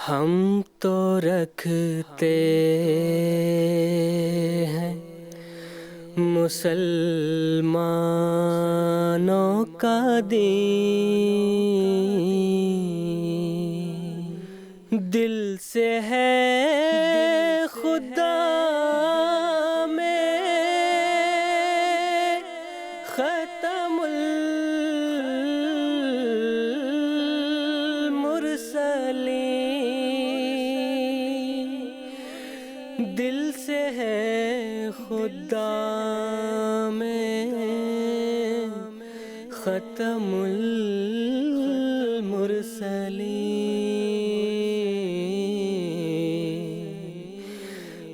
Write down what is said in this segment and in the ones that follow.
ہم تو رکھتے ہیں مسلمانوں کا دین، دل سے ہے خدا میں ختم المرسلین، دل سے ہے خدا میں ختم المرسلین،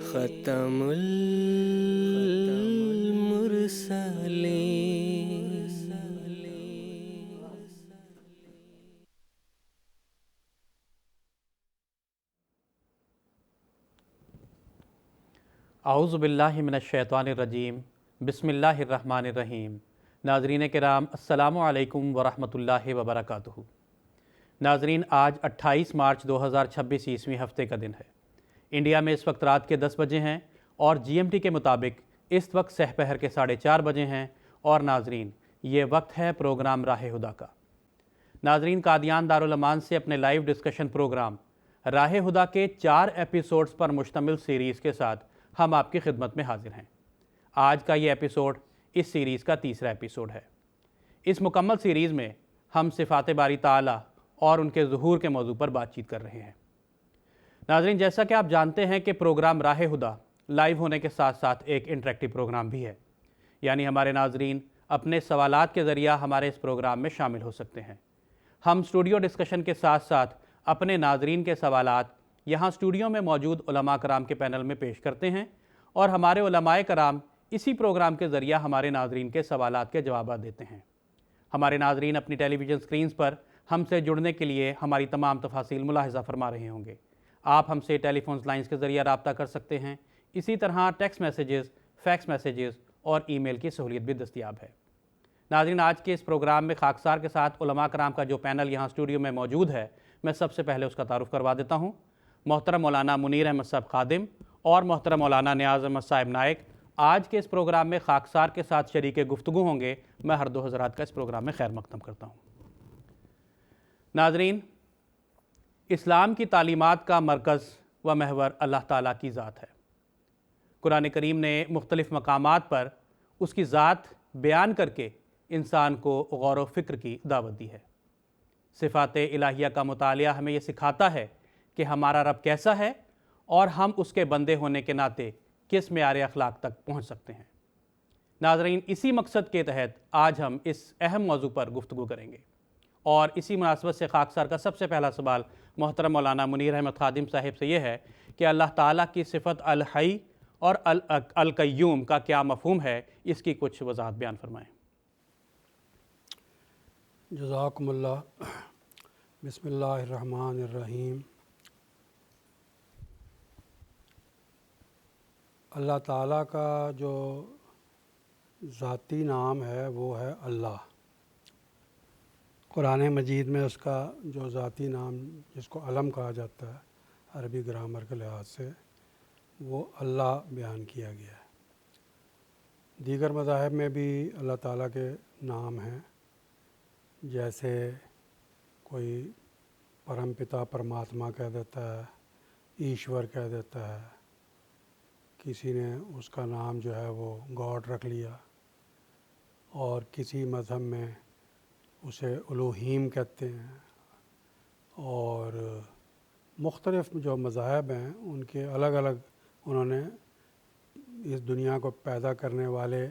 ختم المرسلین۔ اعوذ باللہ من الشیطان الرجیم، بسم اللہ الرحمن الرحیم۔ ناظرین کرام، السلام علیکم ورحمۃ اللہ وبرکاتہ۔ ناظرین، آج 28 مارچ 2026 عیسوی ہفتے کا دن ہے۔ انڈیا میں اس وقت رات کے 10 بجے ہیں اور جی ایم ٹی کے مطابق اس وقت سہ پہر کے 4:30 بجے ہیں۔ اور ناظرین، یہ وقت ہے پروگرام راہ ہدیٰ کا۔ ناظرین، قادیان دارالمان سے اپنے لائیو ڈسکشن پروگرام راہ ہدیٰ کے 4 ایپیسوڈز پر مشتمل سیریز کے ساتھ ہم آپ کی خدمت میں حاضر ہیں۔ آج کا یہ ایپیسوڈ اس سیریز کا تیسرا ایپیسوڈ ہے۔ اس مکمل سیریز میں ہم صفات باری تعالیٰ اور ان کے ظہور کے موضوع پر بات چیت کر رہے ہیں۔ ناظرین، جیسا کہ آپ جانتے ہیں کہ پروگرام راہ ہدیٰ لائیو ہونے کے ساتھ ساتھ ایک انٹریکٹیو پروگرام بھی ہے، یعنی ہمارے ناظرین اپنے سوالات کے ذریعہ ہمارے اس پروگرام میں شامل ہو سکتے ہیں۔ ہم اسٹوڈیو ڈسکشن کے ساتھ ساتھ اپنے ناظرین کے سوالات یہاں اسٹوڈیو میں موجود علماء کرام کے پینل میں پیش کرتے ہیں، اور ہمارے علماء کرام اسی پروگرام کے ذریعہ ہمارے ناظرین کے سوالات کے جوابات دیتے ہیں۔ ہمارے ناظرین اپنی ٹیلی ویژن سکرینز پر ہم سے جڑنے کے لیے ہماری تمام تفاصیل ملاحظہ فرما رہے ہوں گے۔ آپ ہم سے ٹیلی فونز لائنز کے ذریعہ رابطہ کر سکتے ہیں۔ اسی طرح ٹیکسٹ میسیجز، فیکس میسیجز اور ای میل کی سہولیت بھی دستیاب ہے۔ ناظرین، آج کے اس پروگرام میں خاکسار کے ساتھ علماء کرام کا جو پینل یہاں اسٹوڈیو میں موجود ہے، میں سب سے پہلے اس کا تعارف کروا دیتا ہوں۔ محترم مولانا منیر احمد صاحب خادم اور محترم مولانا نیاز احمد صاحب نائک آج کے اس پروگرام میں خاکسار کے ساتھ شریک گفتگو ہوں گے۔ میں ہر دو حضرات کا اس پروگرام میں خیر مقدم کرتا ہوں۔ ناظرین، اسلام کی تعلیمات کا مرکز و محور اللہ تعالیٰ کی ذات ہے۔ قرآن کریم نے مختلف مقامات پر اس کی ذات بیان کر کے انسان کو غور و فکر کی دعوت دی ہے۔ صفات الہیہ کا مطالعہ ہمیں یہ سکھاتا ہے کہ ہمارا رب کیسا ہے اور ہم اس کے بندے ہونے کے ناطے کس معیار اخلاق تک پہنچ سکتے ہیں۔ ناظرین، اسی مقصد کے تحت آج ہم اس اہم موضوع پر گفتگو کریں گے، اور اسی مناسبت سے خاکسار کا سب سے پہلا سوال محترم مولانا منیر احمد خادم صاحب سے یہ ہے کہ اللہ تعالیٰ کی صفت الحی اور القیوم کا کیا مفہوم ہے، اس کی کچھ وضاحت بیان فرمائیں۔ جزاکم اللہ۔ بسم اللہ الرحمن الرحیم۔ اللہ تعالیٰ کا جو ذاتی نام ہے وہ ہے اللہ۔ قرآن مجید میں اس کا جو ذاتی نام جس کو علم کہا جاتا ہے عربی گرامر کے لحاظ سے، وہ اللہ بیان کیا گیا ہے۔ دیگر مذاہب میں بھی اللہ تعالیٰ کے نام ہیں، جیسے کوئی پرم پتا پرماتما کہہ دیتا ہے، ایشور کہہ دیتا ہے، کسی نے اس کا نام جو ہے وہ گاڈ رکھ لیا، اور کسی مذہب میں اسے الوہیم کہتے ہیں، اور مختلف جو مذاہب ہیں ان کے الگ الگ انہوں نے اس دنیا کو پیدا کرنے والے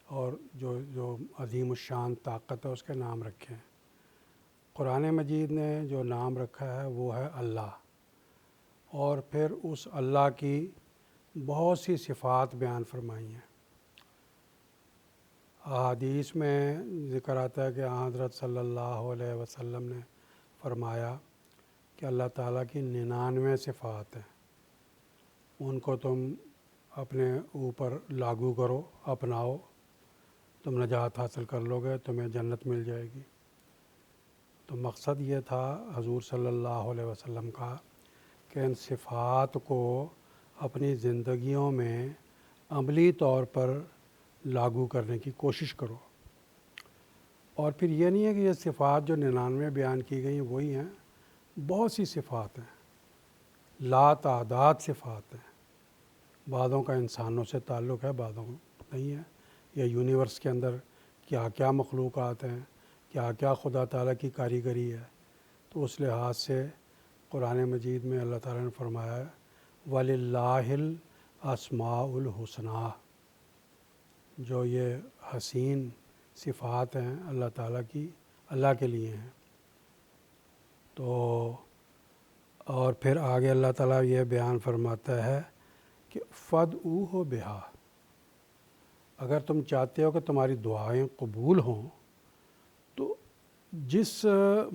اور جو عظیم الشان طاقت ہے اس کے نام رکھے ہیں۔ قرآن مجید نے جو نام رکھا ہے وہ ہے اللہ، اور پھر اس اللہ کی بہت سی صفات بیان فرمائی ہیں۔ احادیث میں ذکر آتا ہے کہ حضرت صلی اللہ علیہ وسلم نے فرمایا کہ اللہ تعالیٰ کی 99 صفات ہیں، ان کو تم اپنے اوپر لاگو کرو، اپناؤ، تم نجات حاصل کر لو گے، تمہیں جنت مل جائے گی۔ تو مقصد یہ تھا حضور صلی اللہ علیہ وسلم کا کہ ان صفات کو اپنی زندگیوں میں عملی طور پر لاگو کرنے کی کوشش کرو۔ اور پھر یہ نہیں ہے کہ یہ صفات جو 99 بیان کی گئی ہیں وہی ہیں، بہت سی صفات ہیں، لا تعداد صفات ہیں۔ بعضوں کا انسانوں سے تعلق ہے، بعضوں کا نہیں ہے، یا یونیورس کے اندر کیا کیا مخلوقات ہیں، کیا کیا خدا تعالیٰ کی کاریگری ہے۔ تو اس لحاظ سے قرآن مجید میں اللہ تعالیٰ نے فرمایا ہے وَلِلَّهِ الْأَسْمَاءُ الْحُسْنَىٰ، جو یہ حسین صفات ہیں اللہ تعالیٰ کی، اللہ کے لیے ہیں۔ تو اور پھر آگے اللہ تعالیٰ یہ بیان فرماتا ہے کہ فَادْعُوهُ بِهَا، اگر تم چاہتے ہو کہ تمہاری دعائیں قبول ہوں تو جس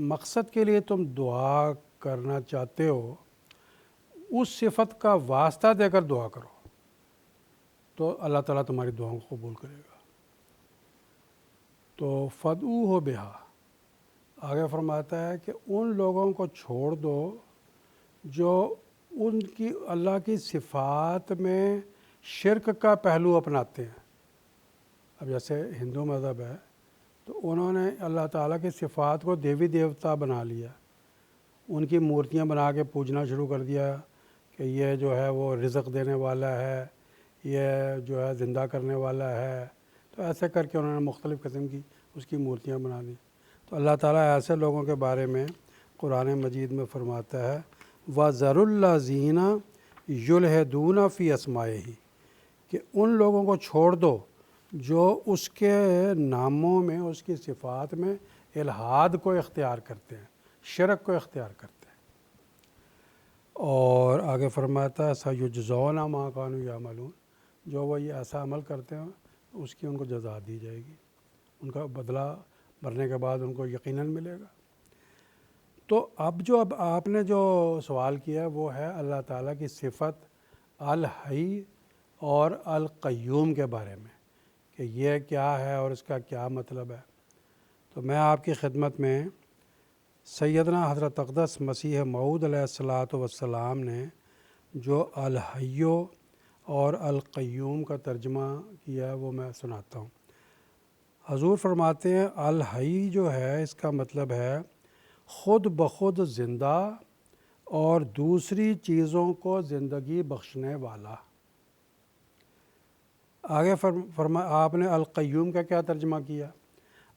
مقصد کے لیے تم دعا کرنا چاہتے ہو اس صفت کا واسطہ دے کر دعا کرو تو اللہ تعالیٰ تمہاری دعاؤں کو قبول کرے گا۔ تو فَادْعُوهُ بِهَا آگے فرماتا ہے کہ ان لوگوں کو چھوڑ دو جو ان کی اللہ کی صفات میں شرک کا پہلو اپناتے ہیں۔ اب جیسے ہندو مذہب ہے تو انہوں نے اللہ تعالیٰ کی صفات کو دیوی دیوتا بنا لیا، ان کی مورتیاں بنا کے پوجنا شروع کر دیا کہ یہ جو ہے وہ رزق دینے والا ہے، یہ جو ہے زندہ کرنے والا ہے۔ تو ایسے کر کے انہوں نے مختلف قسم کی اس کی مورتیاں بنا دی۔ تو اللہ تعالیٰ ایسے لوگوں کے بارے میں قرآن مجید میں فرماتا ہے وَذَرُوا الَّذِينَ يُلْحِدُونَ فِي أَسْمَائِهِ، کہ ان لوگوں کو چھوڑ دو جو اس کے ناموں میں، اس کی صفات میں الحاد کو اختیار کرتے ہیں، شرک کو اختیار کرتے ہیں۔ اور آگے فرماتا ہے سَيُجْزَوْنَ مَا كَانُوا يَعْمَلُونَ، جو وہ یہ ایسا عمل کرتے ہیں اس کی ان کو جزا دی جائے گی، ان کا بدلہ مرنے کے بعد ان کو یقیناً ملے گا۔ تو اب آپ نے جو سوال کیا وہ ہے اللہ تعالیٰ کی صفت الحی اور القیوم کے بارے میں کہ یہ کیا ہے اور اس کا کیا مطلب ہے۔ تو میں آپ کی خدمت میں سیدنا حضرت اقدس مسیح موعود علیہ الصلاۃ والسلام نے جو الحی اور القیوم کا ترجمہ کیا ہے وہ میں سناتا ہوں۔ حضور فرماتے ہیں الحی جو ہے اس کا مطلب ہے خود بخود زندہ اور دوسری چیزوں کو زندگی بخشنے والا۔ آگے آپ نے القیوم کا کیا ترجمہ کیا؟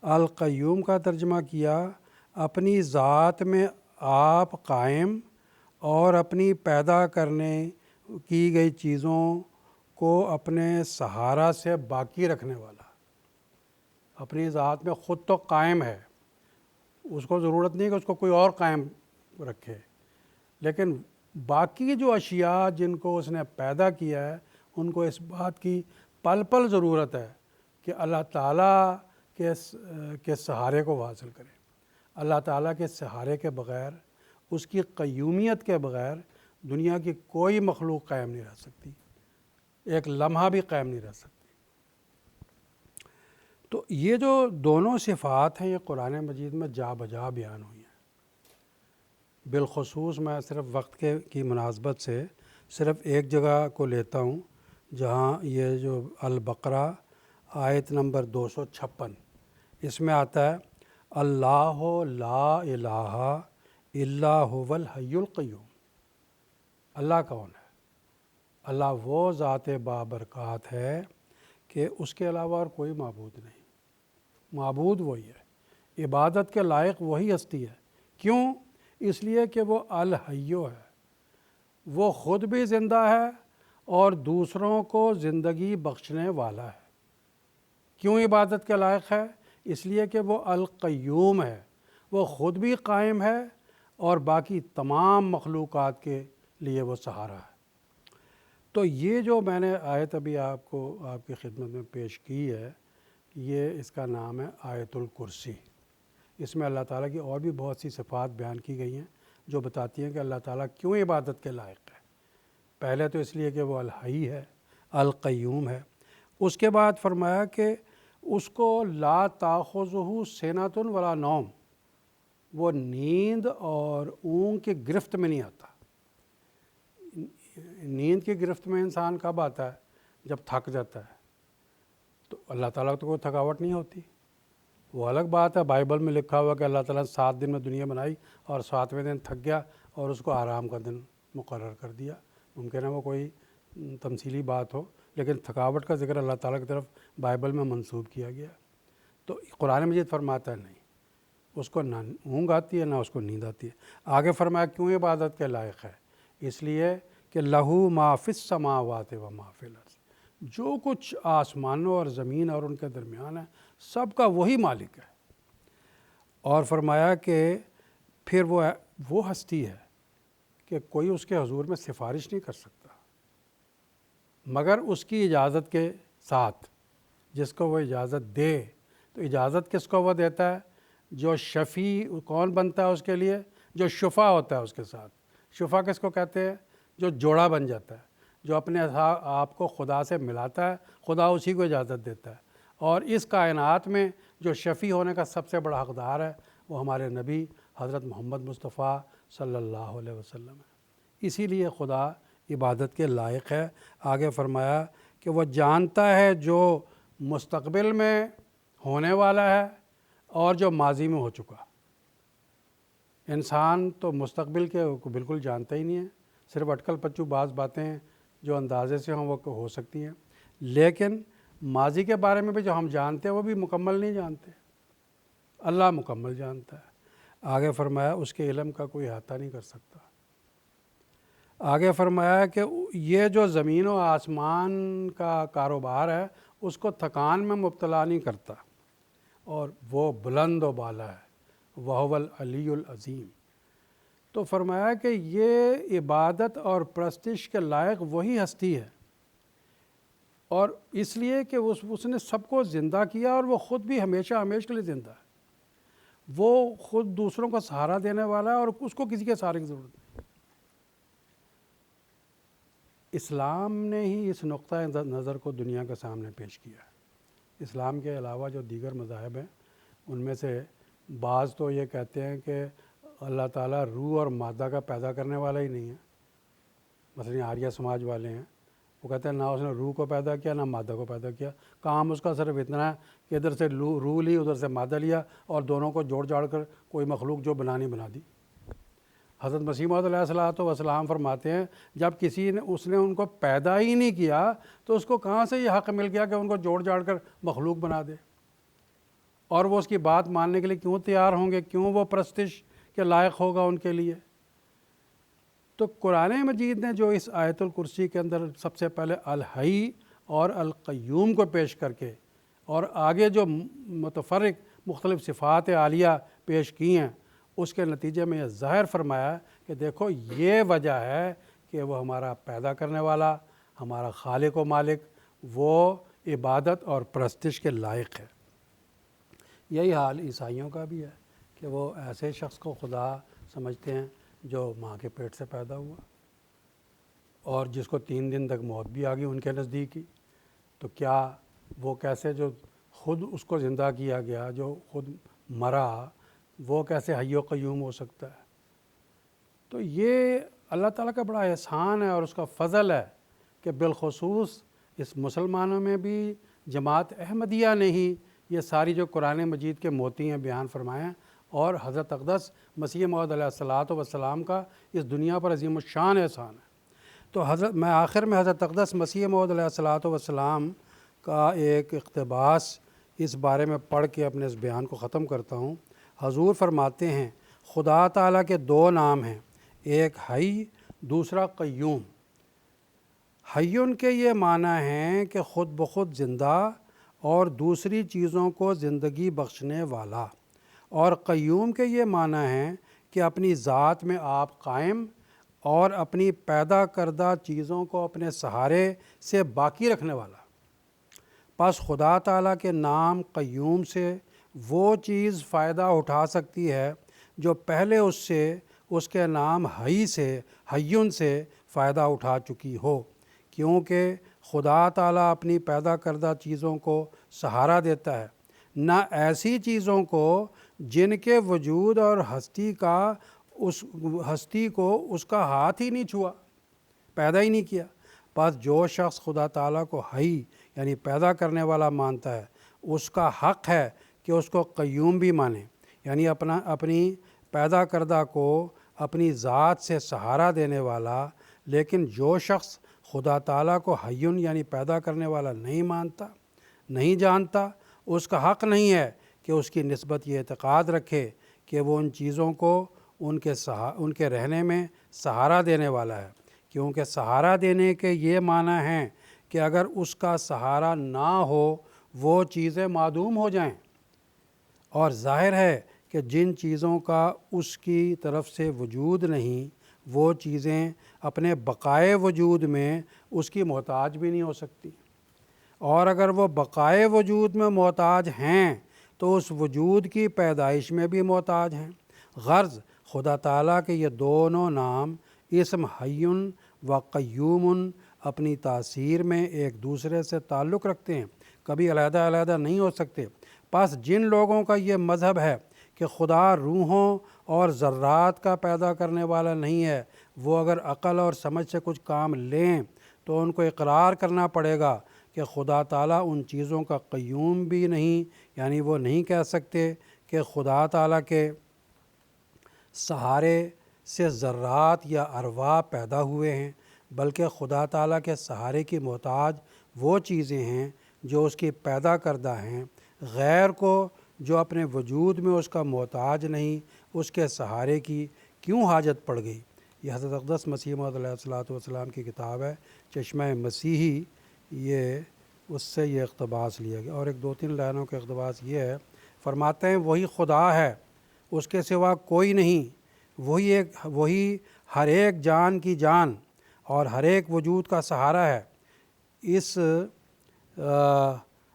القیوم کا ترجمہ کیا اپنی ذات میں آپ قائم اور اپنی پیدا کرنے کی گئی چیزوں کو اپنے سہارا سے باقی رکھنے والا۔ اپنی ذات میں خود تو قائم ہے، اس کو ضرورت نہیں کہ اس کو کوئی اور قائم رکھے، لیکن باقی جو اشیاء جن کو اس نے پیدا کیا ہے ان کو اس بات کی پل پل ضرورت ہے کہ اللہ تعالیٰ کے سہارے کو حاصل کرے۔ اللہ تعالیٰ کے سہارے کے بغیر، اس کی قیومیت کے بغیر دنیا کی کوئی مخلوق قائم نہیں رہ سکتی، ایک لمحہ بھی قائم نہیں رہ سکتی۔ تو یہ جو دونوں صفات ہیں یہ قرآن مجید میں جا بجا بیان ہوئی ہیں۔ بالخصوص میں صرف وقت کی مناسبت سے صرف ایک جگہ کو لیتا ہوں جہاں یہ جو البقرہ آیت نمبر 256 اس میں آتا ہے اللہ لا الہ الا هو الحی القیوم۔ اللہ کون ہے؟ اللہ وہ ذات بابرکات ہے کہ اس کے علاوہ اور کوئی معبود نہیں، معبود وہی ہے، عبادت کے لائق وہی ہستی ہے۔ کیوں؟ اس لیے کہ وہ الحیو ہے، وہ خود بھی زندہ ہے اور دوسروں کو زندگی بخشنے والا ہے۔ کیوں عبادت کے لائق ہے؟ اس لیے کہ وہ القیوم ہے، وہ خود بھی قائم ہے اور باقی تمام مخلوقات کے لیے وہ سہارا ہے۔ تو یہ جو میں نے آیت ابھی آپ کی خدمت میں پیش کی ہے، یہ اس کا نام ہے آیت الکرسی۔ اس میں اللہ تعالیٰ کی اور بھی بہت سی صفات بیان کی گئی ہیں جو بتاتی ہیں کہ اللہ تعالیٰ کیوں عبادت کے لائق ہے۔ پہلے تو اس لیے کہ وہ الحی ہے، القیوم ہے۔ اس کے بعد فرمایا کہ اس کو لا تاخذہ سنۃ ولا نوم، وہ نیند اور اونگ کی گرفت میں نہیں آتا۔ نیند کی گرفت میں انسان کب آتا ہے؟ جب تھک جاتا ہے. تو اللہ تعالیٰ کو تو کوئی تھکاوٹ نہیں ہوتی. وہ الگ بات ہے، بائبل میں لکھا ہوا کہ اللہ تعالیٰ نے 7 دن میں دنیا بنائی اور 7ویں دن تھک گیا اور اس کو آرام کا دن مقرر کر دیا. ممکن ہے وہ کوئی تمثیلی بات ہو، لیکن تھکاوٹ کا ذکر اللہ تعالیٰ کی طرف بائبل میں منسوب کیا گیا. تو قرآن مجید فرماتا ہے نہیں، اس کو نہ اونگ آتی ہے نہ اس کو نیند آتی ہے. آگے فرمایا کیوں عبادت کے لائق ہے؟ اس لیے کہ لہو ما فی السماوات و ما فی الارض، جو کچھ آسمانوں اور زمین اور ان کے درمیان ہے سب کا وہی مالک ہے. اور فرمایا کہ پھر وہ ہستی ہے کہ کوئی اس کے حضور میں سفارش نہیں کر سکتا مگر اس کی اجازت کے ساتھ، جس کو وہ اجازت دے. تو اجازت کس کو وہ دیتا ہے؟ جو شفیع کون بنتا ہے اس کے لیے؟ جو شفیع ہوتا ہے اس کے ساتھ. شفیع کس کو کہتے ہیں؟ جو جوڑا بن جاتا ہے، جو اپنے آپ کو خدا سے ملاتا ہے، خدا اسی کو اجازت دیتا ہے. اور اس کائنات میں جو شفیع ہونے کا سب سے بڑا حقدار ہے وہ ہمارے نبی حضرت محمد مصطفیٰ صلی اللہ علیہ وسلم ہے. اسی لیے خدا عبادت کے لائق ہے. آگے فرمایا کہ وہ جانتا ہے جو مستقبل میں ہونے والا ہے اور جو ماضی میں ہو چکا. انسان تو مستقبل کے بالکل جانتا ہی نہیں ہے، صرف اٹکل پچو بعض باتیں جو اندازے سے ہوں وہ ہو سکتی ہیں، لیکن ماضی کے بارے میں بھی جو ہم جانتے ہیں وہ بھی مکمل نہیں جانتے. اللہ مکمل جانتا ہے. آگے فرمایا اس کے علم کا کوئی احاطہ نہیں کر سکتا. آگے فرمایا کہ یہ جو زمین و آسمان کا کاروبار ہے اس کو تھکان میں مبتلا نہیں کرتا، اور وہ بلند و بالا ہے، وہو العلی العظیم. تو فرمایا کہ یہ عبادت اور پرستش کے لائق وہی ہستی ہے، اور اس لیے کہ اس نے سب کو زندہ کیا اور وہ خود بھی ہمیشہ ہمیشہ کے لیے زندہ ہے. وہ خود دوسروں کو سہارا دینے والا ہے اور اس کو کسی کے سہارے کی ضرورت نہیں. اسلام نے ہی اس نقطۂ نظر کو دنیا کے سامنے پیش کیا ہے. اسلام کے علاوہ جو دیگر مذاہب ہیں ان میں سے بعض تو یہ کہتے ہیں کہ اللہ تعالیٰ روح اور مادہ کا پیدا کرنے والا ہی نہیں ہے. مثلاً آریہ سماج والے ہیں، وہ کہتے ہیں نہ اس نے روح کو پیدا کیا نہ مادہ کو پیدا کیا، کام اس کا صرف اتنا ہے کہ ادھر سے روح لی ادھر سے مادہ لیا اور دونوں کو جوڑ جاڑ کر کوئی مخلوق جو بنانی بنا دی. حضرت مسیح موعود علیہ الصلوۃ والسلام فرماتے ہیں جب کسی نے اس نے ان کو پیدا ہی نہیں کیا تو اس کو کہاں سے یہ حق مل گیا کہ ان کو جوڑ جاڑ کر مخلوق بنا دے؟ اور وہ اس کی بات ماننے کے لیے کیوں تیار ہوں گے؟ کیوں وہ پرستش کے لائق ہوگا ان کے لیے؟ تو قرآن مجید نے جو اس آیت الکرسی کے اندر سب سے پہلے الحی اور القیوم کو پیش کر کے اور آگے جو متفرق مختلف صفات عالیہ پیش کی ہیں، اس کے نتیجے میں یہ ظاہر فرمایا کہ دیکھو یہ وجہ ہے کہ وہ ہمارا پیدا کرنے والا، ہمارا خالق و مالک، وہ عبادت اور پرستش کے لائق ہے. یہی حال عیسائیوں کا بھی ہے کہ وہ ایسے شخص کو خدا سمجھتے ہیں جو ماں کے پیٹ سے پیدا ہوا اور جس کو 3 دن تک موت بھی آ گئی ان کے نزدیک ہی. تو کیا وہ کیسے جو خود اس کو زندہ کیا گیا، جو خود مرا، وہ کیسے حی و قیوم ہو سکتا ہے؟ تو یہ اللہ تعالیٰ کا بڑا احسان ہے اور اس کا فضل ہے کہ بالخصوص اس مسلمانوں میں بھی جماعت احمدیہ نے ہی یہ ساری جو قرآن مجید کے موتی ہیں بیان فرمائے ہیں، اور حضرت اقدس مسیح موعود علیہ الصلوۃ والسلام کا اس دنیا پر عظیم الشان احسان ہے. تو میں آخر میں حضرت اقدس مسیح موعود علیہ الصلوۃ والسلام کا ایک اقتباس اس بارے میں پڑھ کے اپنے اس بیان کو ختم کرتا ہوں. حضور فرماتے ہیں خدا تعالیٰ کے 2 نام ہیں، ایک حی دوسرا قیوم. حیون کے یہ معنی ہیں کہ خود بخود زندہ اور دوسری چیزوں کو زندگی بخشنے والا، اور قیوم کے یہ معنی ہیں کہ اپنی ذات میں آپ قائم اور اپنی پیدا کردہ چیزوں کو اپنے سہارے سے باقی رکھنے والا. پس خدا تعالیٰ کے نام قیوم سے وہ چیز فائدہ اٹھا سکتی ہے جو پہلے اس کے نام حی سے حیون سے فائدہ اٹھا چکی ہو، کیونکہ خدا تعالیٰ اپنی پیدا کردہ چیزوں کو سہارا دیتا ہے، نہ ایسی چیزوں کو جن کے وجود اور ہستی کو اس کا ہاتھ ہی نہیں چھوا. پیدا ہی نہیں کیا۔ بس جو شخص خدا تعالیٰ کو حی یعنی پیدا کرنے والا مانتا ہے، اس کا حق ہے کہ اس کو قیوم بھی مانے، یعنی اپنی پیدا کردہ کو اپنی ذات سے سہارا دینے والا۔ لیکن جو شخص خدا تعالیٰ کو حیٌ یعنی پیدا کرنے والا نہیں مانتا، نہیں جانتا، اس کا حق نہیں ہے کہ اس کی نسبت یہ اعتقاد رکھے کہ وہ ان چیزوں کو ان کے رہنے میں سہارا دینے والا ہے، کیونکہ سہارا دینے کے یہ معنی ہیں کہ اگر اس کا سہارا نہ ہو وہ چیزیں معدوم ہو جائیں، اور ظاہر ہے کہ جن چیزوں کا اس کی طرف سے وجود نہیں وہ چیزیں اپنے بقائے وجود میں اس کی محتاج بھی نہیں ہو سکتی، اور اگر وہ بقائے وجود میں محتاج ہیں تو اس وجود کی پیدائش میں بھی محتاج ہیں۔ غرض خدا تعالیٰ کے یہ دونوں نام اسم حیٌ و قیوم اپنی تاثیر میں ایک دوسرے سے تعلق رکھتے ہیں، کبھی علیحدہ علیحدہ نہیں ہو سکتے۔ پس جن لوگوں کا یہ مذہب ہے کہ خدا روحوں اور ذرات کا پیدا کرنے والا نہیں ہے، وہ اگر عقل اور سمجھ سے کچھ کام لیں تو ان کو اقرار کرنا پڑے گا کہ خدا تعالیٰ ان چیزوں کا قیوم بھی نہیں، یعنی وہ نہیں کہہ سکتے کہ خدا تعالیٰ کے سہارے سے ذرات یا ارواح پیدا ہوئے ہیں، بلکہ خدا تعالیٰ کے سہارے کی محتاج وہ چیزیں ہیں جو اس کی پیدا کردہ ہیں۔ غیر کو جو اپنے وجود میں اس کا محتاج نہیں، اس کے سہارے کی کیوں حاجت پڑ گئی؟ یہ حضرت اقدس مسیح موعود علیہ الصلوۃ والسلام کی کتاب ہے چشمہ مسیحی، یہ اس سے یہ اقتباس لیا گیا، اور ایک دو تین لائنوں کا اقتباس یہ ہے، فرماتے ہیں وہی خدا ہے، اس کے سوا کوئی نہیں، وہی ہر ایک جان کی جان اور ہر ایک وجود کا سہارا ہے۔ اس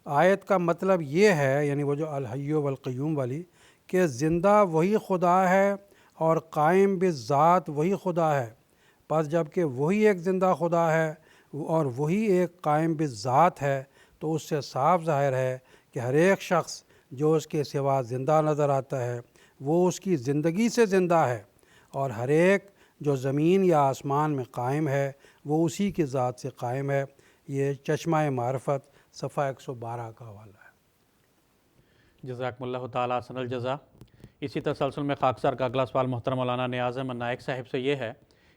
آیت کا مطلب یہ ہے، یعنی وہ جو الحی والقیوم والی، کہ زندہ وہی خدا ہے اور قائم بالذات وہی خدا ہے۔ پس جب کہ وہی ایک زندہ خدا ہے اور وہی ایک قائم بالذات ہے تو اس سے صاف ظاہر ہے کہ ہر ایک شخص جو اس کے سوا زندہ نظر آتا ہے وہ اس کی زندگی سے زندہ ہے، اور ہر ایک جو زمین یا آسمان میں قائم ہے وہ اسی کی ذات سے قائم ہے۔ یہ چشمہ معرفت صفحہ 112 کا حوالہ ہے۔ جزاکم اللہ تعالیٰ احسن الجزا۔ اسی تسلسل میں خاکسار کا اگلا سوال محترم مولانا نیاز احمد نائک صاحب سے یہ ہے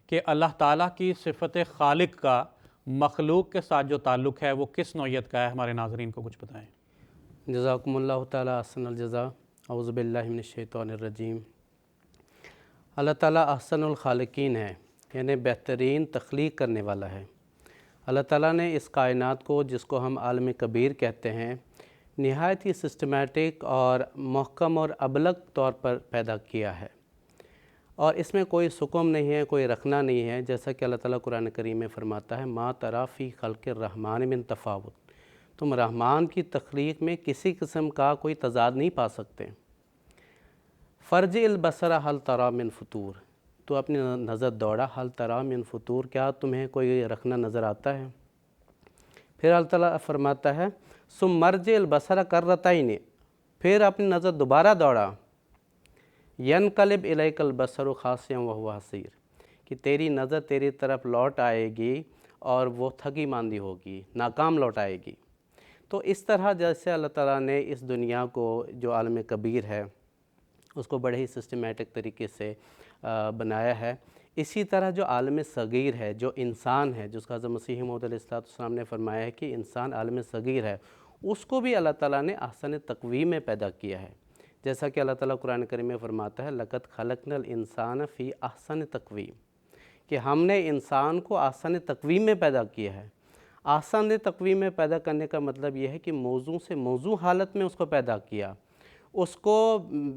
کہ اللہ تعالیٰ کی صفت خالق کا مخلوق کے ساتھ جو تعلق ہے وہ کس نوعیت کا ہے؟ ہمارے ناظرین کو کچھ بتائیں۔ جزاکم اللہ تعالیٰ احسن الجزا۔ اعوذ باللہ من الشیطان الرجیم۔ اللہ تعالیٰ احسن الخالقین ہے، یعنی بہترین تخلیق کرنے والا ہے۔ اللہ تعالیٰ نے اس کائنات کو، جس کو ہم عالم کبیر کہتے ہیں، نہایت ہی سسٹمیٹک اور محکم اور ابلغ طور پر پیدا کیا ہے، اور اس میں کوئی سکم نہیں ہے، کوئی رکھنا نہیں ہے، جیسا کہ اللہ تعالیٰ قرآن کریم میں فرماتا ہے ما تری فی خلق الرحمن من تفاوت، تم رحمان کی تخلیق میں کسی قسم کا کوئی تضاد نہیں پا سکتے۔ فرج البصر هل تری من فطور، تو اپنی نظر دوڑا، هل تری من فطور، کیا تمہیں کوئی رکھنا نظر آتا ہے؟ پھر اللہ تعالیٰ فرماتا ہے ثم مرجع البصر کرتین، پھر اپنی نظر دوبارہ دوڑا، ینقلب الیک البصر خاسئا وہو حسیر، کہ تیری نظر تیری طرف لوٹ آئے گی اور وہ تھکی ماندی ہوگی، ناکام لوٹ آئے گی۔ تو اس طرح جیسے اللہ تعالیٰ نے اس دنیا کو، جو عالم کبیر ہے، اس کو بڑے ہی سسٹمیٹک طریقے سے بنایا ہے، اسی طرح جو عالم صغیر ہے، جو انسان ہے، جس کا حضرت مسیح موعود علیہ السلام نے فرمایا ہے کہ انسان عالم صغیر ہے، اس کو بھی اللہ تعالیٰ نے احسن تقویم میں پیدا کیا ہے، جیسا کہ اللہ تعالیٰ قرآن کریم میں فرماتا ہے لَقَدْ خَلَقْنَا الْإِنسَانَ فِي أَحْسَنِ تَقْوِيمٍ، کہ ہم نے انسان کو احسن تقویم میں پیدا کیا ہے۔ احسن تقویم میں پیدا کرنے کا مطلب یہ ہے کہ موضوع سے موضوع حالت میں اس کو پیدا کیا، اس کو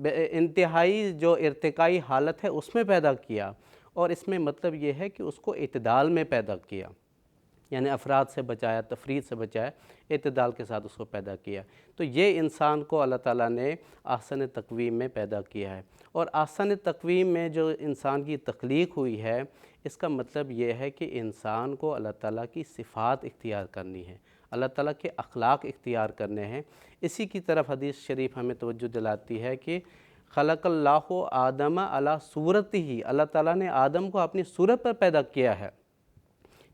انتہائی جو ارتقائی حالت ہے اس میں پیدا کیا، اور اس میں مطلب یہ ہے کہ اس کو اعتدال میں پیدا کیا، یعنی افراد سے بچایا، تفرید سے بچایا، اعتدال کے ساتھ اس کو پیدا کیا۔ تو یہ انسان کو اللہ تعالیٰ نے احسن تقویم میں پیدا کیا ہے، اور احسن تقویم میں جو انسان کی تخلیق ہوئی ہے، اس کا مطلب یہ ہے کہ انسان کو اللہ تعالیٰ کی صفات اختیار کرنی ہے، اللہ تعالیٰ کے اخلاق اختیار کرنے ہیں۔ اسی کی طرف حدیث شریف ہمیں توجہ دلاتی ہے کہ خلق اللہ آدم علی صورتہ، اللہ تعالیٰ نے آدم کو اپنی صورت پر پیدا کیا ہے،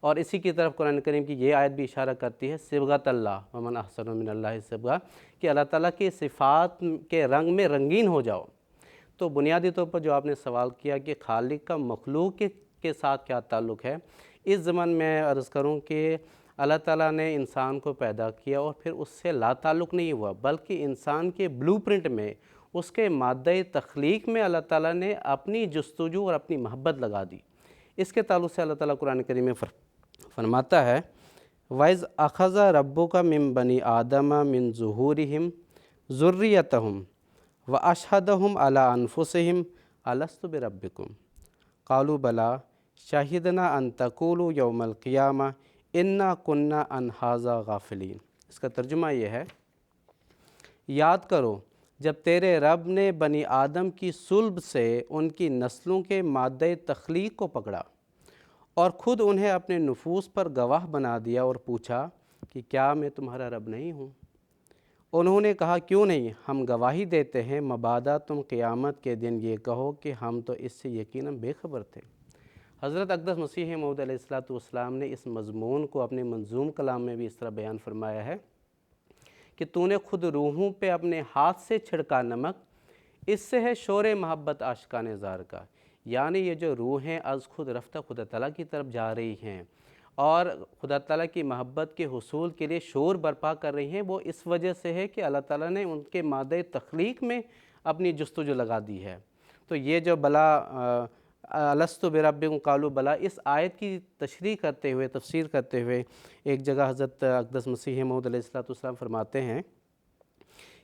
اور اسی کی طرف قرآن کریم کی یہ آیت بھی اشارہ کرتی ہے صبغۃ اللہ ومن احسن من اللہ صبغہ، کہ اللہ تعالیٰ کی صفات کے رنگ میں رنگین ہو جاؤ۔ تو بنیادی طور پر جو آپ نے سوال کیا کہ خالق کا مخلوق کے ساتھ کیا تعلق ہے، اس ضمن میں عرض کروں کہ اللہ تعالیٰ نے انسان کو پیدا کیا اور پھر اس سے لا تعلق نہیں ہوا، بلکہ انسان کے بلو پرنٹ میں، اس کے مادہ تخلیق میں اللہ تعالیٰ نے اپنی جستجو اور اپنی محبت لگا دی۔ اس کے تعلق سے اللہ تعالیٰ قرآن کریم میں فرماتا ہے وَإِذْ أَخَذَ رَبُّكَ مِن بَنِي آدَمَ مِن ظُهُورِهِمْ ذُرِّيَّتَهُمْ وَأَشْهَدَهُمْ عَلَىٰ أَنفُسِهِمْ أَلَسْتُ بِرَبِّكُمْ قَالُوا بَلَىٰ شَهِدْنَا أَن تَقُولُوا يَوْمَ الْقِيَامَةِ إِنَّا كُنَّا عَنْ هَٰذَا غَافِلِينَ۔ اس کا ترجمہ یہ ہے، یاد کرو جب تیرے رب نے بنی آدم کی صلب سے ان کی نسلوں کے مادہ تخلیق کو پکڑا اور خود انہیں اپنے نفوس پر گواہ بنا دیا اور پوچھا کہ کیا میں تمہارا رب نہیں ہوں؟ انہوں نے کہا کیوں نہیں، ہم گواہی دیتے ہیں مبادا تم قیامت کے دن یہ کہو کہ ہم تو اس سے یقیناً بے خبر تھے۔ حضرت اقدس مسیح موعود علیہ السلام نے اس مضمون کو اپنے منظوم کلام میں بھی اس طرح بیان فرمایا ہے کہ تو نے خود روحوں پہ اپنے ہاتھ سے چھڑکا نمک، اس سے ہے شور محبت عاشقان زار کا، یعنی یہ جو روحیں از خود رفتہ خدا تعالیٰ کی طرف جا رہی ہیں اور خدا تعالیٰ کی محبت کے حصول کے لیے شور برپا کر رہی ہیں، وہ اس وجہ سے ہے کہ اللہ تعالیٰ نے ان کے مادہ تخلیق میں اپنی جستجو لگا دی ہے۔ تو یہ جو بلا الست بربکم قالوا بلا، اس آیت کی تشریح کرتے ہوئے، تفسیر کرتے ہوئے ایک جگہ حضرت اقدس مسیح موعود علیہ السلام فرماتے ہیں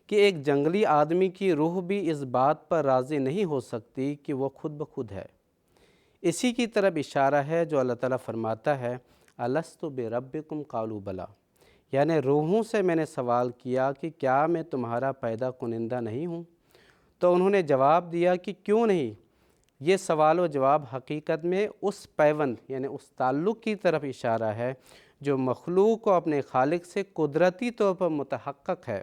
کہ ایک جنگلی آدمی کی روح بھی اس بات پر راضی نہیں ہو سکتی کہ وہ خود بخود ہے۔ اسی کی طرف اشارہ ہے جو اللہ تعالیٰ فرماتا ہے الست بربکم قالوا بلا، یعنی روحوں سے میں نے سوال کیا کہ کیا میں تمہارا پیدا کنندہ نہیں ہوں؟ تو انہوں نے جواب دیا کہ کیوں نہیں۔ یہ سوال و جواب حقیقت میں اس پیوند یعنی اس تعلق کی طرف اشارہ ہے جو مخلوق کو اپنے خالق سے قدرتی طور پر متحقق ہے،